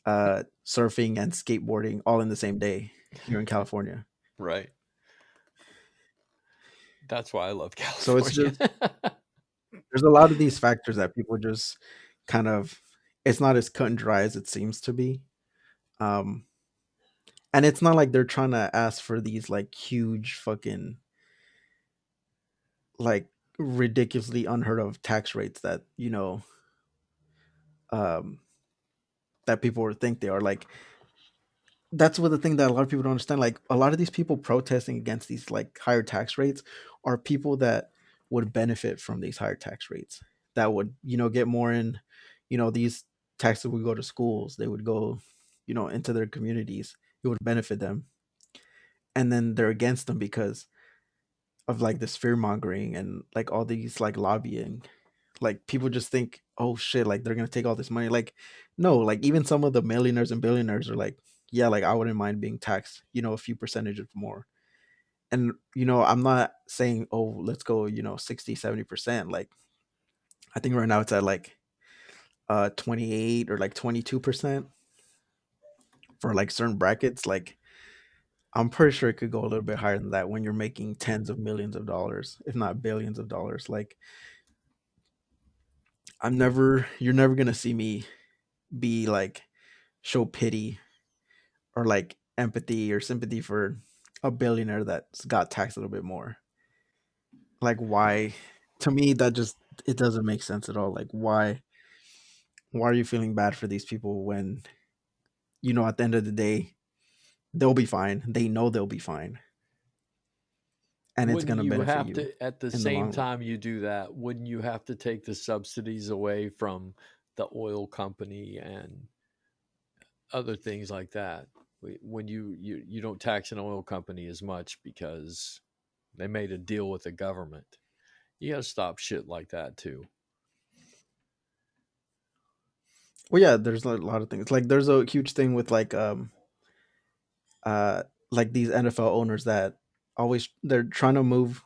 surfing, and skateboarding all in the same day here in California. Right. That's why I love So it's California. just there's a lot of these factors that people just kind of it's not as cut and dry as it seems to be. Um, and it's not like they're trying to ask for these like huge fucking like ridiculously unheard of tax rates that um that people would think they are. Like, that's what the thing that a lot of people don't understand. Like, a lot of these people protesting against these like higher tax rates are people that would benefit from these higher tax rates, that would get more in. These taxes would go to schools, they would go into their communities, it would benefit them. And then they're against them because of like this fear mongering and like all these like lobbying. Like, people just think, oh shit, like they're gonna take all this money. Like, no, like even some of the millionaires and billionaires are like, yeah, like I wouldn't mind being taxed, a few percentages more. And I'm not saying, oh, let's go 60, 70%. Like, I think right now it's at like 28 or like 22% for like certain brackets. Like, I'm pretty sure it could go a little bit higher than that when you're making tens of millions of dollars, if not billions of dollars. Like, you're never gonna see me be like show pity or like empathy or sympathy for a billionaire that's got taxed a little bit more. Like, why? To me, that just it doesn't make sense at all. Like, why are you feeling bad for these people when at the end of the day they'll be fine. They know they'll be fine, and it's Wouldn't gonna you benefit have you to, at the in the same long run. time you do that, wouldn't you have to take the subsidies away from the oil company and other things like that? When you don't tax an oil company as much because They made a deal with the government. You got to stop shit like that too. Well, yeah, there's a lot of things. Like there's a huge thing with uh like these NFL owners that always they're trying to move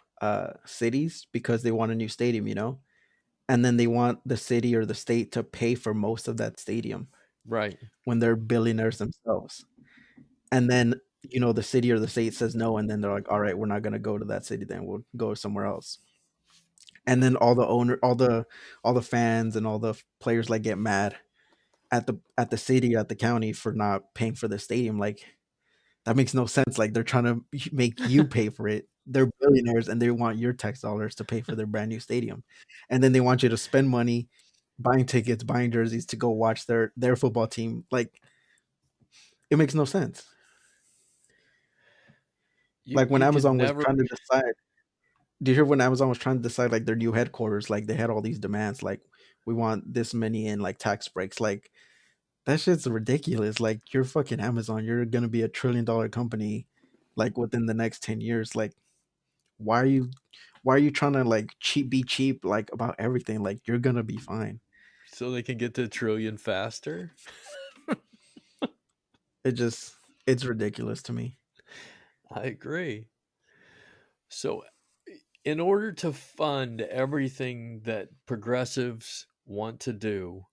cities because they want a new stadium, you know? And then they want the city or the state to pay for most of that stadium Right. when they're billionaires themselves. And then, you know, the city or the state says no, and then they're like, all right, we're not gonna go to that city, then we'll go somewhere else. And then all the fans and all the players like get mad at the city, at the county for not paying for the stadium. Like that makes no sense. Like they're trying to make you pay for it. They're billionaires and they want your tax dollars to pay for their brand new stadium. And then they want you to spend money buying tickets, buying jerseys to go watch their football team. Like it makes no sense. Like when You could Amazon was never. trying to decide, do you hear when Amazon was trying to decide like their new headquarters, like they had all these demands, like we want this many in like tax breaks. Like that shit's ridiculous. Like you're fucking Amazon. You're gonna be $1 trillion company like within the next 10 years. Like why are you why are you trying to like be cheap like about everything? Like you're gonna be fine. So they can get to a trillion faster. It just it's ridiculous to me. I agree. So, in order to fund everything that progressives want to do,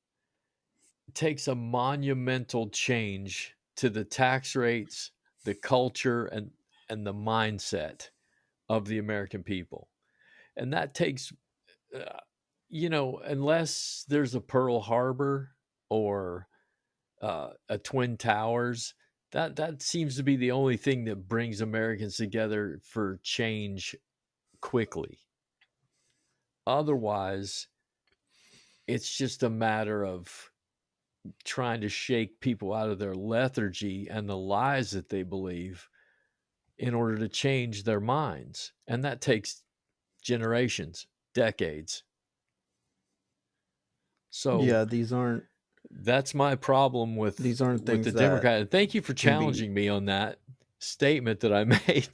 it takes a monumental change to the tax rates, the culture, and the mindset of the American people. And that takes, uh, unless there's a Pearl Harbor or a Twin Towers, that seems to be the only thing that brings Americans together for change quickly. Otherwise, it's just a matter of trying to shake people out of their lethargy and the lies that they believe in order to change their minds. And that takes generations, decades. So Yeah, that's my problem these aren't with the things that Democrat. And thank you for can be. challenging me on that statement that I made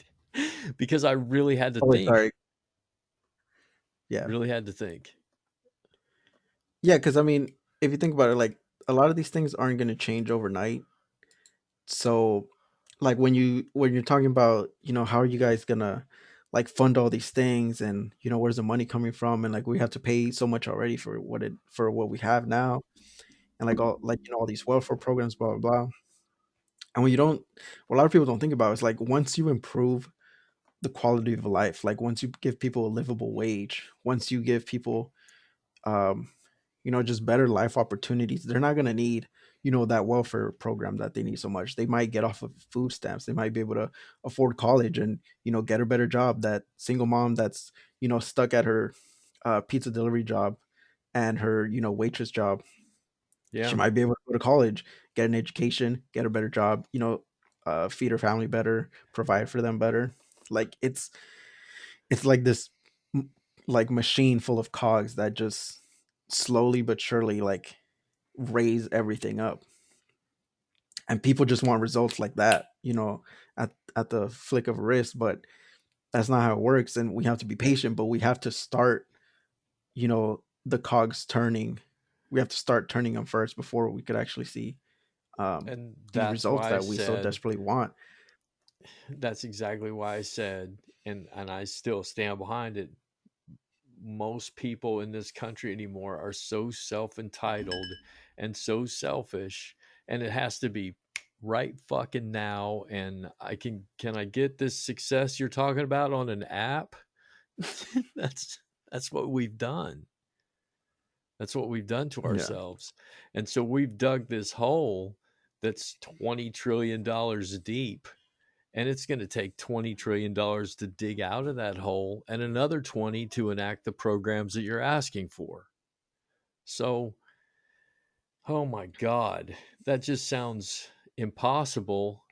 because I really had to Oh wait, think. sorry. Yeah. Really had to think. Yeah, because I mean, if you think about it, like a lot of these things aren't gonna change overnight. So like when you're talking about, you know, how are you guys gonna like fund all these things and you know where's the money coming from and like we have to pay so much already for what we have now and like all like you know all these welfare programs blah blah blah. And when you don't what a lot of people don't think about is like once you improve the quality of life, like once you give people a livable wage, once you give people um you know just better life opportunities, they're not going to need you know that welfare program that they need so much. They might get off of food stamps, they might be able to afford college and you know get a better job. That single mom that's you know stuck at her pizza delivery job and her you know waitress job, she Yeah. might be able to go to college, get an education, get a better job, you know, feed her family better, provide for them better. Like it's like this like machine full of cogs that just slowly but surely like raise everything up. And people just want results like that, you know, at the flick of a wrist, but that's not how it works and we have to be patient, but we have to start, you know, the cogs turning. We have to start turning them first before we could actually see And these that's results why I that we so said desperately want. that's exactly why I said, and I still stand behind it. Most people in this country anymore are so self-entitled and so selfish, and it has to be right fucking now. And can I get this success you're talking about on an app? that's that's what we've done. That's what we've done to Yeah. ourselves. And so we've dug this hole that's $20 trillion deep. And it's going to take $20 trillion to dig out of that hole and another 20 to enact the programs that you're asking for. So, oh my God, that just sounds impossible.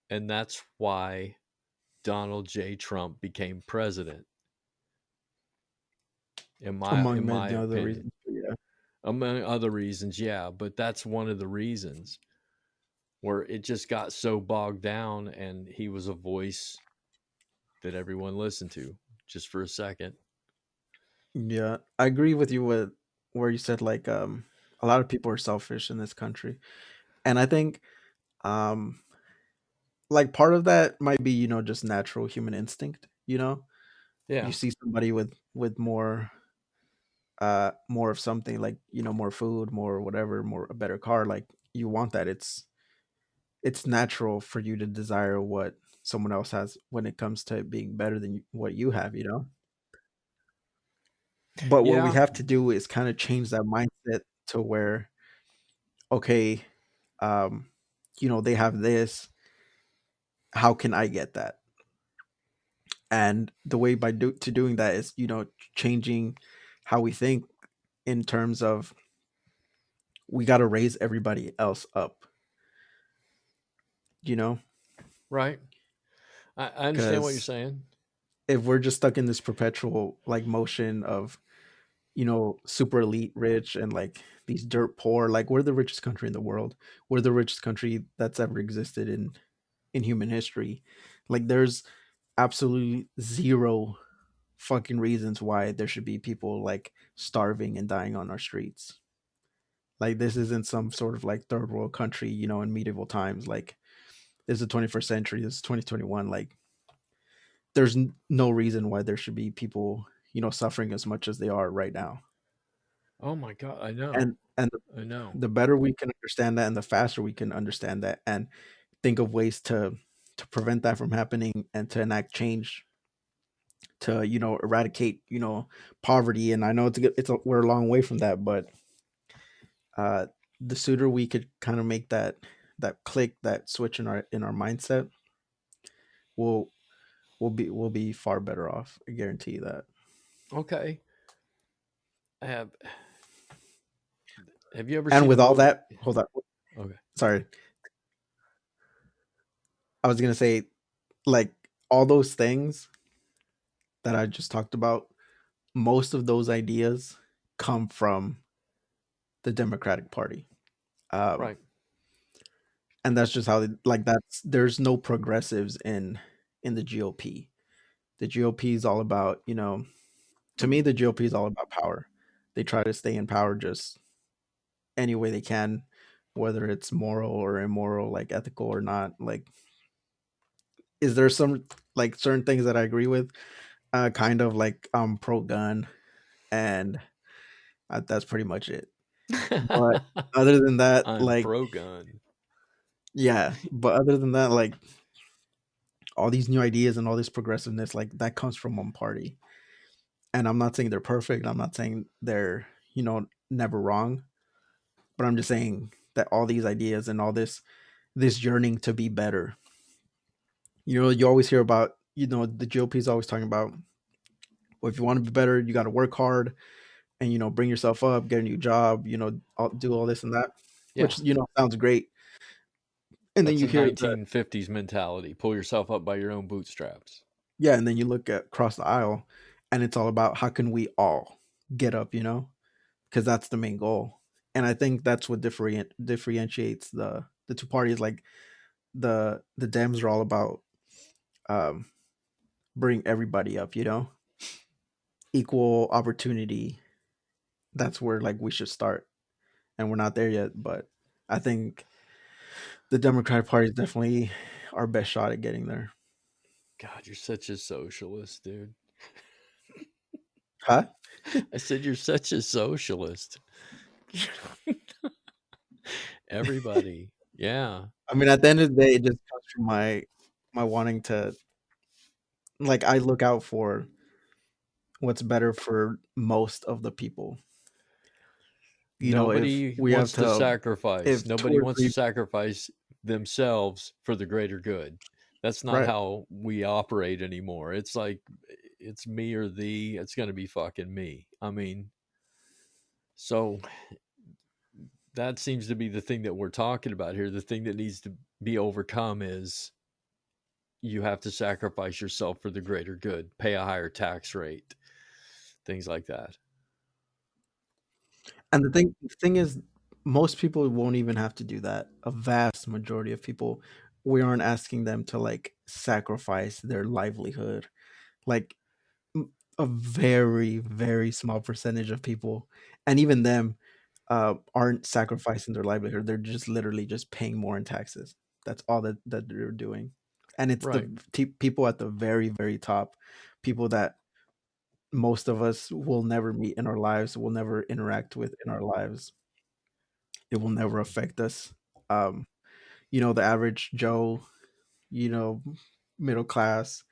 And that's why Donald J. Trump became president, in Among my many other opinion. reasons. Yeah. Among other reasons, yeah, but that's one of the reasons where it just got so bogged down and he was a voice that everyone listened to just for a second. Yeah, I agree with you with where you said like a lot of people are selfish in this country. And I think um like part of that might be, just natural human instinct, You Yeah. see somebody with more of something like, more food, more whatever, more a better car, like you want that. It's natural for you to desire what someone else has when it comes to it being better than what you have. But what we Yeah. have to do is kind of change that mindset to where, okay, um, they have this. How can I get that? And the way by doing that is, changing how we think in terms of we got to raise everybody else up, you know, Right. I understand what you're because saying. if we're just stuck in this perpetual like motion of, super elite rich and like these dirt poor, like we're the richest country in the world. We're the richest country that's ever existed in human history. Like there's absolutely zero fucking reasons why there should be people like starving and dying on our streets. Like this isn't some sort of like third world country, in medieval times. Like this is the 21st century. This is 2021. Like there's no reason why there should be people, suffering as much as they are right now. Oh my god, I know. And I know. the better we can understand that and the faster we can understand that and think of ways to prevent that from happening and to enact change to, eradicate, poverty. And I know we're a long way from that, but uh the sooner we could kind of make that click, that switch in our mindset, we'll we'll be far better off. I guarantee you that. Okay. Have Have you ever And seen the with all movie? that, hold on, Okay. sorry, I was gonna say, like, all those things that I just talked about, most of those ideas come from the Democratic Party. Um, Right. and that's just how like there's no progressives in the GOP. The GOP is all about, to me, the GOP is all about power. They try to stay in power just any way they can, whether it's moral or immoral, like ethical or not. Like, is there some like certain things that I agree with? Kind of like I'm pro gun, and that's pretty much it. But other than that, I'm like, pro gun. yeah. But other than that, like, all these new ideas and all this progressiveness, like, that comes from one party. And I'm not saying they're perfect. I'm not saying they're, never wrong. But I'm just saying that all these ideas and all this yearning to be better. You always hear about, the GOP is always talking about, well, if you want to be better, you got to work hard and, bring yourself up, get a new job, do all this and that, Yeah. which, sounds great. And then That's you a hear that, 1950s mentality. Pull yourself up by your own bootstraps. yeah, and then you look at across the aisle and it's all about how can we all get up, because that's the main goal. And I think that's what differentiates the two parties. Like the Dems are all about um, bring everybody up, equal opportunity. That's where like we should start, and we're not there yet. But I think the Democratic Party is definitely our best shot at getting there. God, you're such a socialist, dude. Huh? I said you're such a socialist. Everybody. Yeah. I mean, at the end of the day, it just comes from my wanting to, like, I look out for what's better for most of the people. If Nobody we have wants to to, sacrifice. if two Nobody or wants to three, sacrifice themselves for the greater good. That's not right? how we operate anymore. It's like it's me or thee. It's going to be fucking me. I mean, so that seems to be the thing that we're talking about here. The thing that needs to be overcome is you have to sacrifice yourself for the greater good, pay a higher tax rate, things like that. And the thing is, most people won't even have to do that. A vast majority of people we aren't asking them to like sacrifice their livelihood. Like a very very small percentage of people, and even them, aren't sacrificing their livelihood. They're just literally just paying more in taxes. That's all that they're doing, and it's the Right. people at the very very top, people that most of us will never meet in our lives, will never interact with in our lives. It will never affect us. Um, the average Joe, you know, middle class,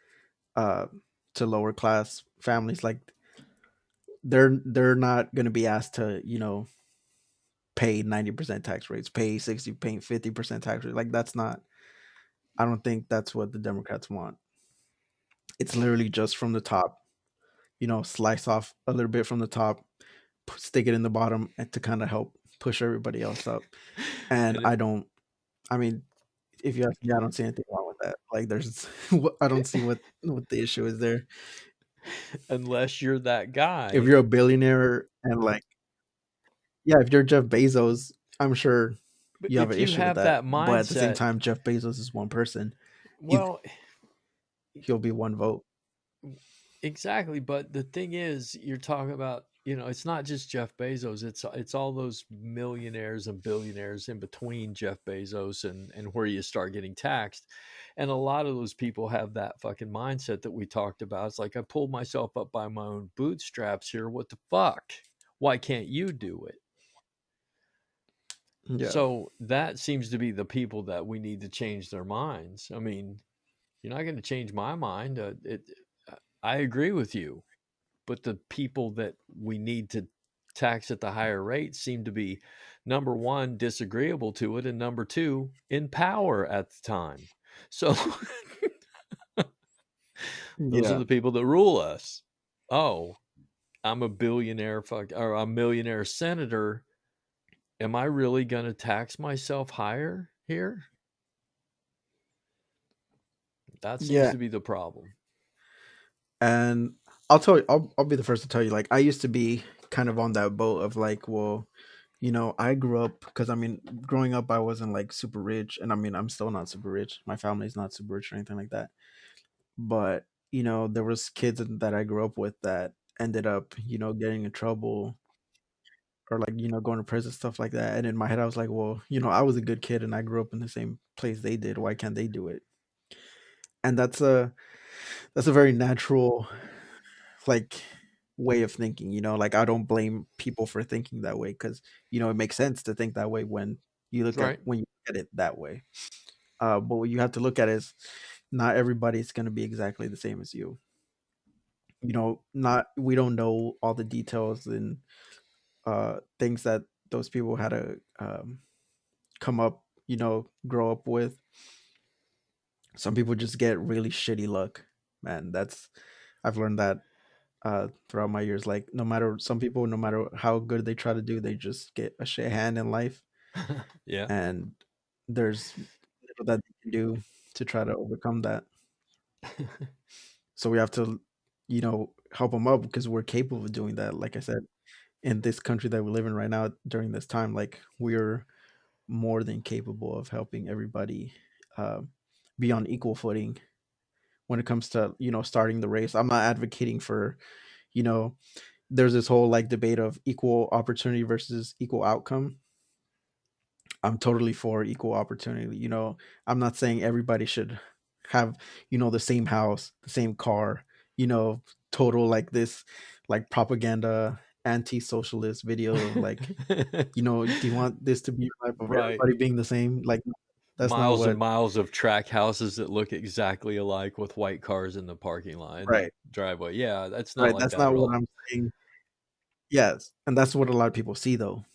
uh, to lower class families, like they're not going to be asked to pay 90% tax rates, pay 60, pay 50% tax rate. Like that's not. I don't think that's what the Democrats want. It's literally just from the top. Slice off a little bit from the top, stick it in the bottom, and to kind of help push everybody else up. And And I don't. I mean, if you ask me, I don't see anything wrong with that. Like, there's, I don't see what the issue is there. unless you're that If guy, you're a billionaire and like, yeah, if you're Jeff Bezos, I'm sure but you have if an you issue with have that. that But at the same mindset, time, Jeff Bezos is one person. You, well, he'll be one vote. exactly, but the thing is, you're talking about, it's not just Jeff Bezos, it's all those millionaires and billionaires in between Jeff Bezos and where you start getting taxed. And a lot of those people have that fucking mindset that we talked about. It's like I pulled myself up by my own bootstraps here. What the fuck? Why can't you do it? Yeah, So that seems to be the people that we need to change their minds. I mean, you're not going to change my mind. I agree with you, but the people that we need to tax at the higher rate seem to be, number one, disagreeable to it, and number two, in power at the time. So those are yeah, the people that rule us. Oh, I'm a billionaire, or a millionaire senator. Am I really going to tax myself higher here? That seems yeah. to be the problem. And I'll tell you, I'll be the first to tell you. Like, I used to be kind of on that boat of like, well, I grew up because I mean, growing up, I wasn't like super rich, and I mean, I'm still not super rich. My family's not super rich or anything like that. But there was kids that I grew up with that ended up, getting in trouble or like going to prison, stuff like that. And in my head, I was like, well, I was a good kid and I grew up in the same place they did. Why can't they do it? And that's a very natural like way of thinking. Like I don't blame people for thinking that way because it makes sense to think that way when Right. when you look at it that way. But what you have to look at is not everybody's going to be exactly the same as you. Not we don't know all the details and things that those people had to come up, grow up with. Some people just get really shitty luck, man. I've learned that throughout my years. Like no matter some people, no matter how good they try to do, they just get a shit hand in life, Yeah. and there's little that they can do to try to overcome that. So we have to, help them up because we're capable of doing that. Like I said, in this country that we live in right now during this time, like we're more than capable of helping everybody uh, be on equal footing when it comes to starting the race. I'm not advocating for you know there's this whole like debate of equal opportunity versus equal outcome. I'm totally for equal opportunity. I'm not saying everybody should have, the same house, the same car, total like this, like propaganda, anti-socialist video of like, do you want this to be your life of Right. everybody being the same? Like, that's not Miles and what, miles of track houses that look exactly alike with white cars in the parking lot in the right, driveway. Yeah, that's not right. like That's that not at what all. I'm saying. Yes. And that's what a lot of people see though.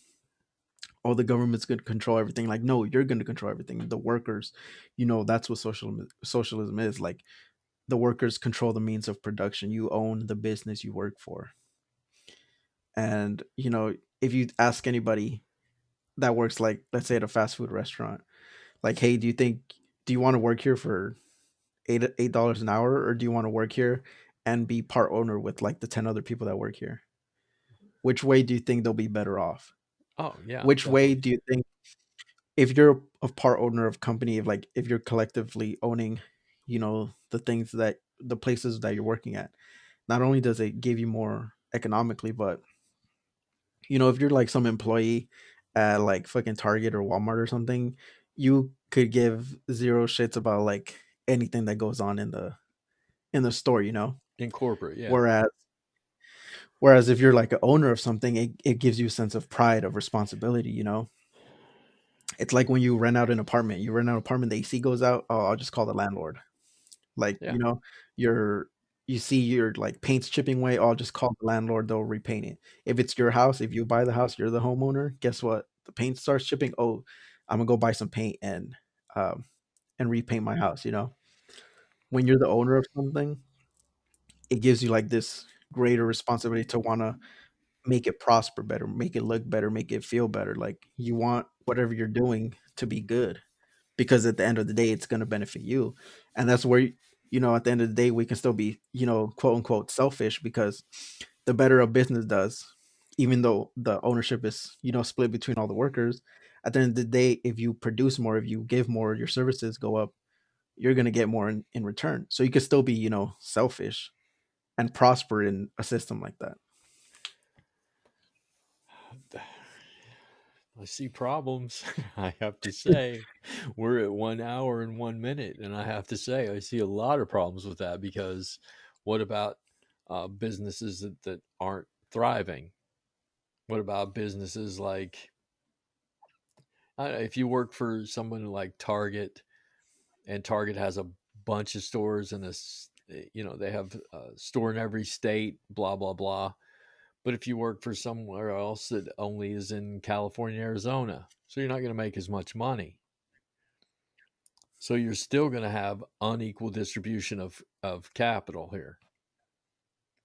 Oh, the government's going to control everything. Like, no, you're going to control everything. The workers, that's what socialism is. Like, the workers control the means of production. You own the business you work for. And, if you ask anybody that works, like, let's say at a fast food restaurant, like, hey, do you want to work here for $8 an hour, or do you want to work here and be part owner with like the 10 other people that work here? Which way do you think they'll be better off? Oh, yeah, Which way definitely. do you think? if you're a part owner of company, if like if you're collectively owning, the things that the places that you're working at, not only does it give you more economically, but if you're like some employee at like fucking Target or Walmart or something, you could give zero shits about like anything that goes on in the store. in corporate. Yeah, Whereas whereas if you're like an owner of something, it gives you a sense of pride, of responsibility. It's like when you rent out an apartment. You rent out an apartment, the AC goes out, oh, I'll just call the landlord. Like, yeah. you're you see your like paint's chipping away, oh, I'll just call the landlord, they'll repaint it. If it's your house, if you buy the house, you're the homeowner, guess what? The paint starts chipping, oh, I'm gonna go buy some paint um and repaint my house. When you're the owner of something, it gives you like this greater responsibility to wanna make it prosper better, make it look better, make it feel better. Like you want whatever you're doing to be good because at the end of the day, it's going to benefit you. And that's where, at the end of the day, we can still be, quote unquote, selfish because the better a business does, even though the ownership is, split between all the workers, at the end of the day, if you produce more, if you give more, your services go up, you're going to get more in return. So you can still be, selfish and prosper in a system like that. I see problems. I have to say, we're at 1 hour and 1 minute, and I have to say, I see a lot of problems with that because what about businesses that aren't thriving? What about businesses like, I don't know, if you work for someone like Target, and Target has a bunch of stores and they have a store in every state, blah blah blah. But if you work for somewhere else that only is in California, Arizona, so you're not going to make as much money. So you're still going to have unequal distribution of capital here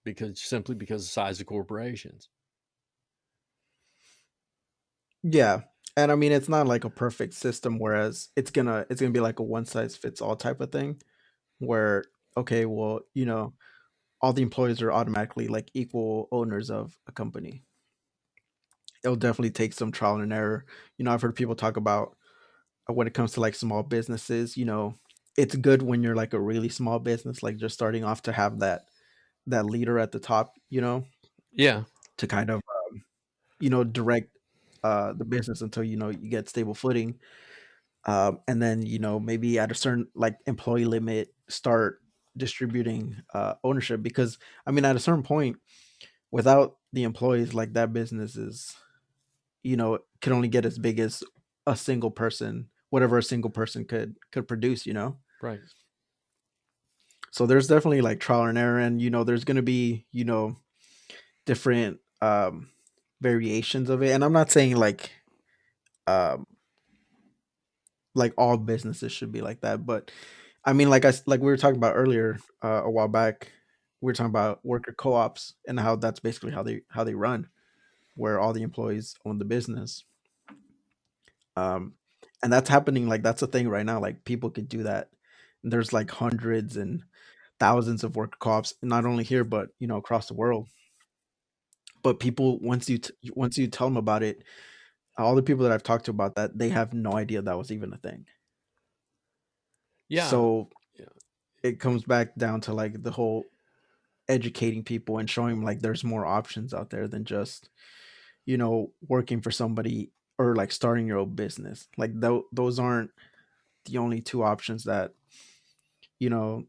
because simply because of the size of corporations. Yeah. And I mean, it's not like a perfect system, whereas it's gonna be like a one size fits all type of thing where, okay, well, all the employees are automatically like equal owners of a company. It'll definitely take some trial and error. I've heard people talk about when it comes to like small businesses, it's good when you're like a really small business, like just starting off, to have that leader at the top, Yeah, to kind of direct the business until you get stable footing. And then maybe at a certain like employee limit, start distributing ownership, because I mean at a certain point, without the employees, like that business is, can only get as big as a single person, whatever a single person could produce. right. So there's definitely like trial and error, and there's going to be different variations of it. And I'm not saying um like all businesses should be like that, but I mean, like we were talking about earlier, a while back, we were talking about worker co-ops and how that's basically how they run, where all the employees own the business. Um, and that's happening, like that's a thing right now. Like people could do that. There's like hundreds and thousands of worker co-ops, not only here but across the world. But people, once you tell them about it, all the people that I've talked to about that, they have no idea that was even a thing. Yeah, So yeah, it comes back down to like the whole educating people and showing them like there's more options out there than just working for somebody or like starting your own business. Like those aren't the only two options that you know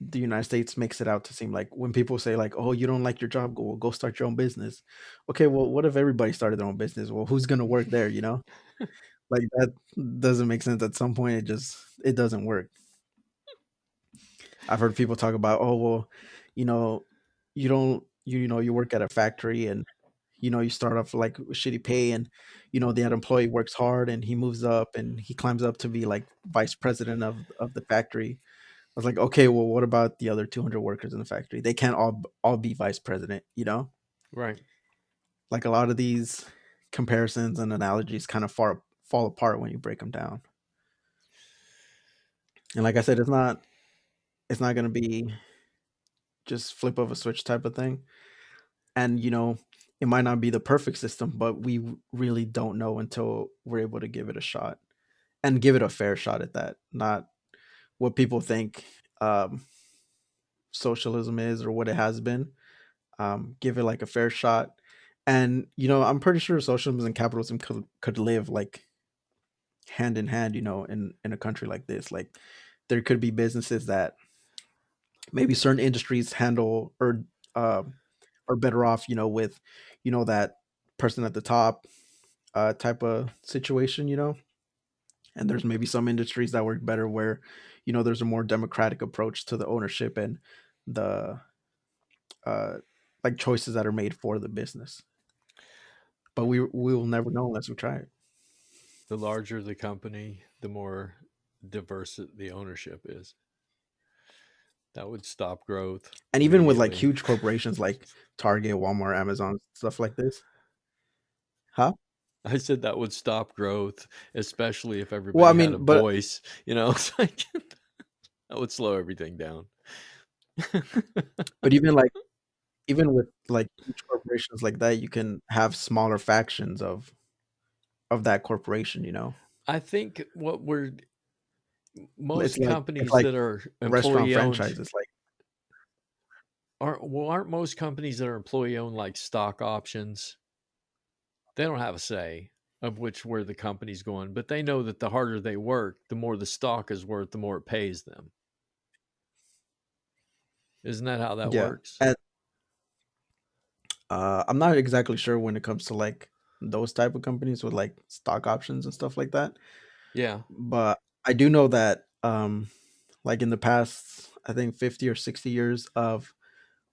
the United States makes it out to seem like. When people say like, oh, you don't like your job, go start your own business. Okay, well, what if everybody started their own business? Well, who's gonna work there? Like that doesn't make sense. At some point it doesn't work. I've heard people talk about, oh well, you know, you don't you work at a factory, and you start off like with shitty pay, and that employee works hard and he moves up and he climbs up to be like vice president of the factory. I was like, okay, well, what about the other 200 workers in the factory? They can't all be vice president. right. Like a lot of these comparisons and analogies kind of fall apart when you break them down. And like I said, it's not going to be just flip of a switch type of thing. And it might not be the perfect system, but we really don't know until we're able to give it a shot. and give it a fair shot at that, not what people think um, socialism is or what it has been. Give it like a fair shot, and I'm pretty sure socialism and capitalism could live like hand in hand. In a country like this, like there could be businesses that maybe certain industries handle or are better off, with that person at the top type of situation, and there's maybe some industries that work better where there's a more democratic approach to the ownership and the uh like choices that are made for the business. But we will never know unless we try it. The larger the company, the more diverse the ownership is. That would stop growth And even with like immediately. huge corporations like Target, Walmart, Amazon, stuff like this. Huh? I said that would stop growth, especially if Well, I everybody had a mean, but voice. You know, it's like that would slow everything down. even with like huge corporations like that, you can have smaller factions of that corporation, I think what we're It's most like companies that are restaurant employee owned franchises, like aren't most companies that are employee owned like stock options. They don't have a say of which where the company's going, but they know that the harder they work, the more the stock is worth, the more it pays them. Isn't that how that yeah. works? And I'm not exactly sure when it comes to like those type of companies with like stock options and stuff like that. Yeah. But I do know that like in the past, I think 50 or 60 years of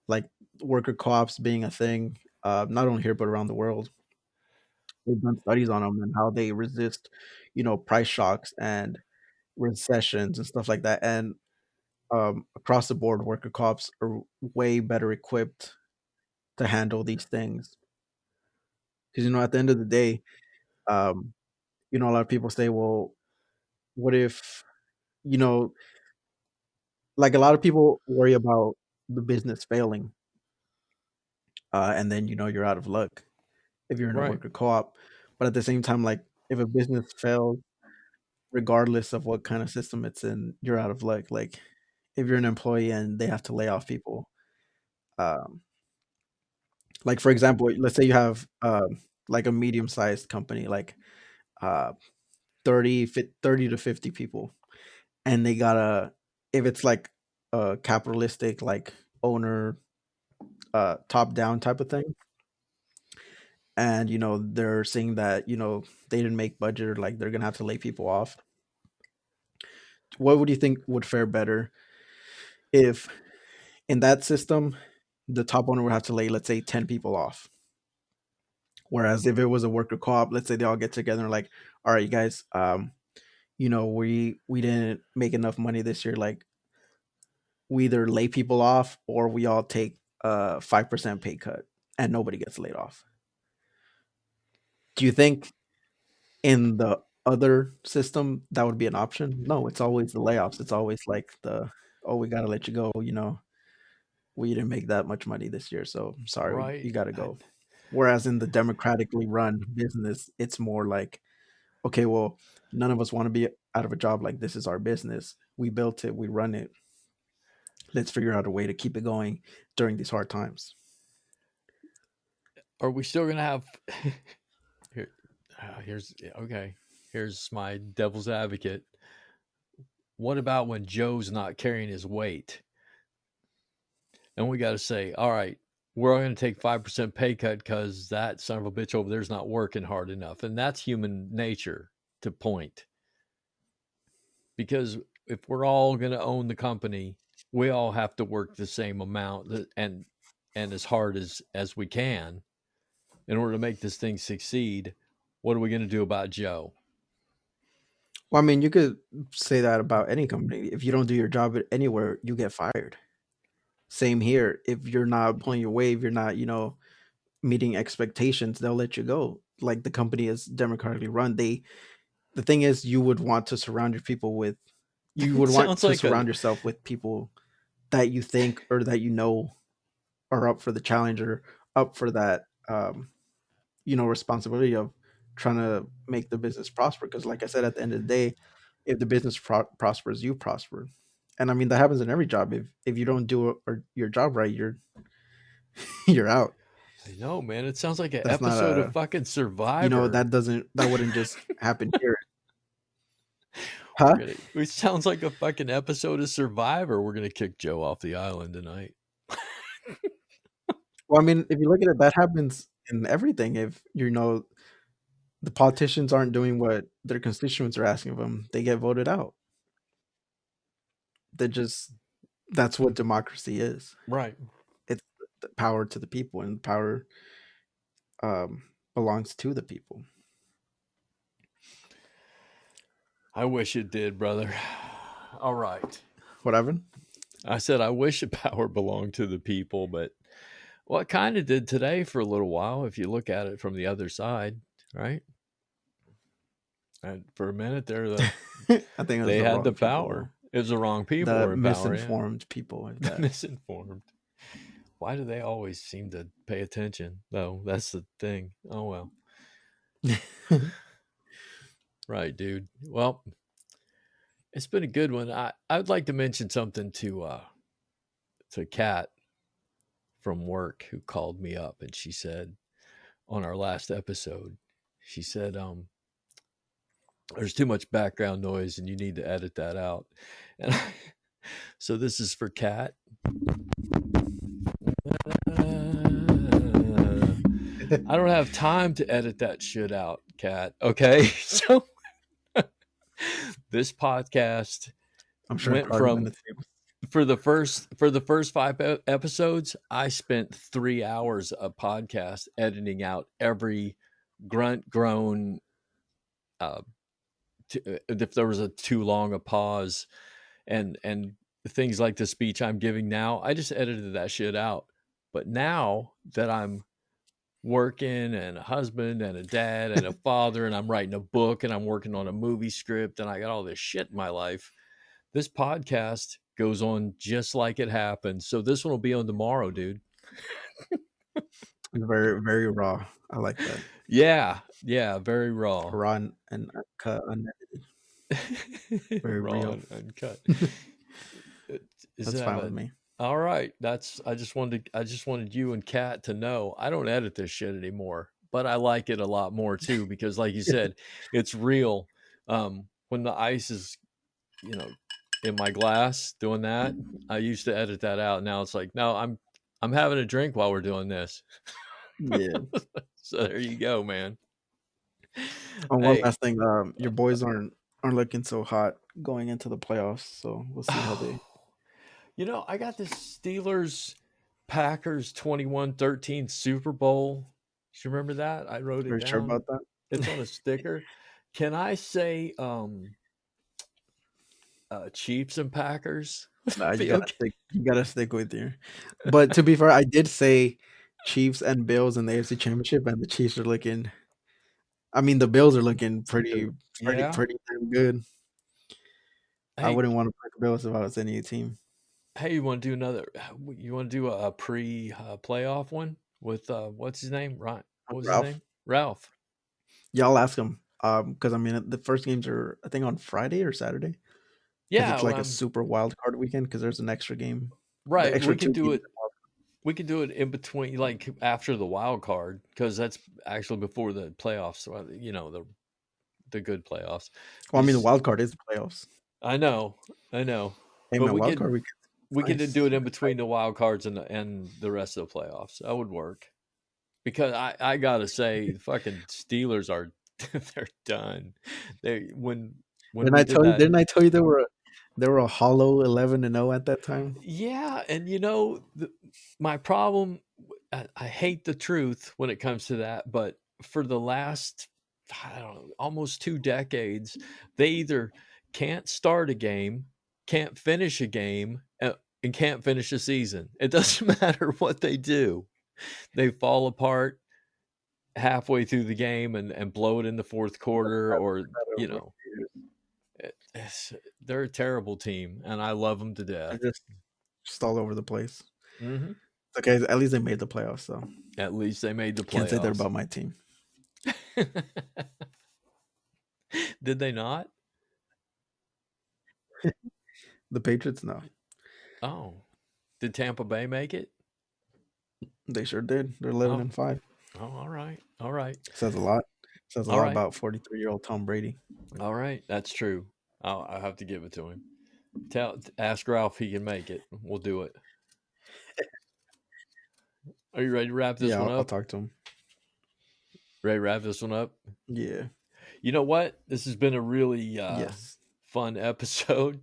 like worker co-ops being a thing, not only here but around the world, they've done studies on them and how they resist, price shocks and recessions and stuff like that. And across the board, worker co-ops are way better equipped to handle these things. Because at the end of the day, um, a lot of people say, "Well, what if?" You know, like a lot of people worry about the business failing, and then you're out of luck if you're in a Right. worker co-op. But at the same time, like if a business fails, regardless of what kind of system it's in, you're out of luck. Like if you're an employee and they have to lay off people, um, like for example, let's say you have like a medium-sized company, like uh, 30 to 50 people, and they gotta, if it's like a capitalistic like owner top down type of thing, and they're saying that they didn't make budget or like they're gonna have to lay people off. What would you think would fare better if in that system the top owner would have to lay, let's say, 10 people off, whereas if it was a worker co-op, let's say they all get together and like, all right, you guys, we didn't make enough money this year, like we either lay people off or we all take a 5% pay cut and nobody gets laid off. Do you think in the other system that would be an option? No, it's always the layoffs. It's always like oh, we got to let you go, we didn't make that much money this year, so sorry, Right. you got to go. Whereas in the democratically run business, it's more like, okay, well, none of us want to be out of a job, like this is our business. We built it, we run it. Let's figure out a way to keep it going during these hard times. Are we still going to have here here's okay. Here's my devil's advocate. What about when Joe's not carrying his weight? And we got to say, all right, we're all going to take 5% pay cut because that son of a bitch over there's not working hard enough. And that's human nature to point. Because if we're all going to own the company, we all have to work the same amount and as hard as we can in order to make this thing succeed. What are we going to do about Joe? Well, I mean, you could say that about any company. If you don't do your job at anywhere, you get fired. Same here. If you're not pulling your weight, if you're not, meeting expectations, they'll let you go. Like the company is democratically run. The thing is, you It would want sounds to like a surround yourself with people that you think or that are up for the challenge or up for that responsibility of trying to make the business prosper. Because, like I said, at the end of the day, if the business prospers, you prosper. And I mean that happens in every job. If you don't do your job right, you're out. I know, man. It sounds like an That's not episode of a fucking Survivor. that wouldn't just happen here, We're huh? gonna. It sounds like a fucking episode of Survivor. We're gonna kick Joe off the island tonight. Well, I mean, if you look at it, that happens in everything. If the politicians aren't doing what their constituents are asking of them, they get voted out. They just That's what democracy is. Right. It's the power to the people, and power um, belongs to the people. I wish it did, brother. All right. Whatever. I said I wish the power belonged to the people, but well, it kind of did today for a little while if you look at it from the other side, right? And for a minute there, I think it was they the had the wrong people, power. It was the wrong people the were in power, yeah. misinformed people, like that. Misinformed. Why do they always seem to pay attention, though? That's the thing. Oh, well. Right, dude. Well, it's been a good one. I'd like to mention something to Kat from work who called me up, and she said on our last episode, she said, there's too much background noise and you need to edit that out. And so this is for Kat. I don't have time to edit that shit out, Kat. Okay. So this podcast I'm sure went probably from for the first 5 episodes, I spent 3 hours of podcast editing out every grunt, groan, if there was a too long a pause, and things like the speech I'm giving now, I just edited that shit out. But now that I'm working and a husband and a dad and a father, and I'm writing a book and I'm working on a movie script and I got all this shit in my life, this podcast goes on just like it happened. So this one will be on tomorrow, dude. Very, very raw. I like that. Yeah, very raw. Raw and cut, unedited. Very Raw real. and uncut. That's fine with me. All right. I just wanted you and Kat to know I don't edit this shit anymore, but I like it a lot more too because, like you said, it's real. When the ice is, in my glass doing that, I used to edit that out. Now it's like, no, I'm having a drink while we're doing this. Yeah. So there you go, man. One last thing, your boys aren't looking so hot going into the playoffs, so we'll see how they. I got this Steelers Packers 21-13 Super Bowl. Do you remember that? I wrote it down. Sure about that? It's on a sticker. Can I say Chiefs and Packers? Nah, you gotta stick with you. But to be fair, I did say Chiefs and Bills in the AFC Championship, and the Chiefs are looking. I mean, the Bills are looking pretty damn good. Hey, I wouldn't want to play the Bills if I was any team. Hey, you want to do another? You want to do a pre-playoff one with what's his name? Ryan. What's his name? Ralph. Yeah, I'll ask him. Because I mean, the first games are I think on Friday or Saturday. Yeah, it's like a super wild card weekend because there's an extra game. Right, we can do it. We can do it in between, like after the wild card, because that's actually before the playoffs. The good playoffs. Well, I mean, the wild card is the playoffs. I know. Hey, but man, wild card weekend. We can do it in between the wild cards and the rest of the playoffs. That would work. Because I gotta say, the fucking Steelers are they're done. Didn't I tell you they were a hollow 11-0 at that time? Yeah, and my problem, I hate the truth when it comes to that, but for the last, I don't know, almost 2 decades, they either can't start a game, can't finish a game, and can't finish a season. It doesn't matter what they do. They fall apart halfway through the game and blow it in the fourth quarter, or they're a terrible team, and I love them to death. They're just all over the place. Mm-hmm. Okay, at least they made the playoffs, though. At least they made the playoffs. Can't say that about my team. Did they not? The Patriots, no. Oh, did Tampa Bay make it? They sure did. They're 11-5. Oh, all right, all right, Says a lot. Says a all lot right, about 43-year-old Tom Brady. all right. That's true. I'll have to give it to him. Ask Ralph if he can make it. We'll do it. Are you ready to wrap this Yeah, one I'll up? talk to him. Ready to wrap this one up? Yeah. You know what? This has been a really Yes. fun episode.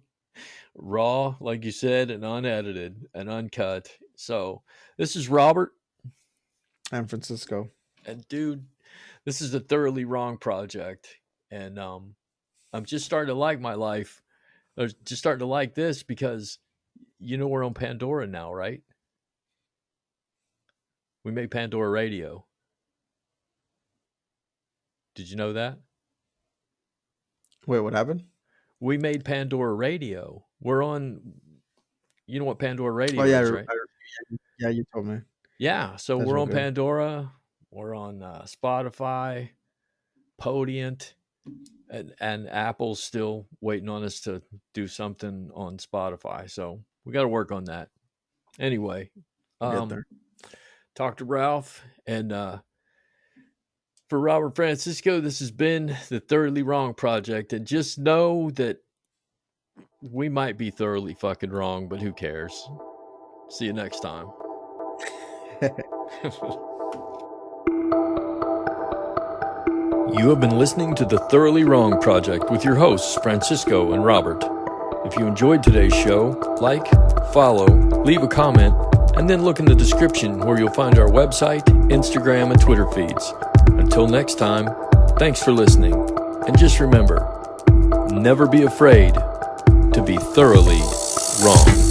Raw, like you said, and unedited and uncut. So this is Robert. And Francisco. And dude, this is the Thoroughly Wrong Project. And I'm just starting to like my life. Or just starting to like this because we're on Pandora now, right? We made Pandora Radio. Did you know that? Wait, what happened? We made Pandora Radio. We're on. You know what Pandora Radio Oh, yeah. is, right? Yeah, you told me. Yeah. So That's we're real on good. Pandora. We're on Spotify, Podient, and Apple's still waiting on us to do something on Spotify. So we got to work on that. Anyway, Get there. talk to Ralph. And for Robert Francisco, this has been the Thoroughly Wrong Project. And just know that we might be thoroughly fucking wrong, but who cares? See you next time. You have been listening to the Thoroughly Wrong Project with your hosts, Francisco and Robert. If you enjoyed today's show, like, follow, leave a comment, and then look in the description where you'll find our website, Instagram, and Twitter feeds. Until next time, thanks for listening. And just remember, never be afraid to be thoroughly wrong.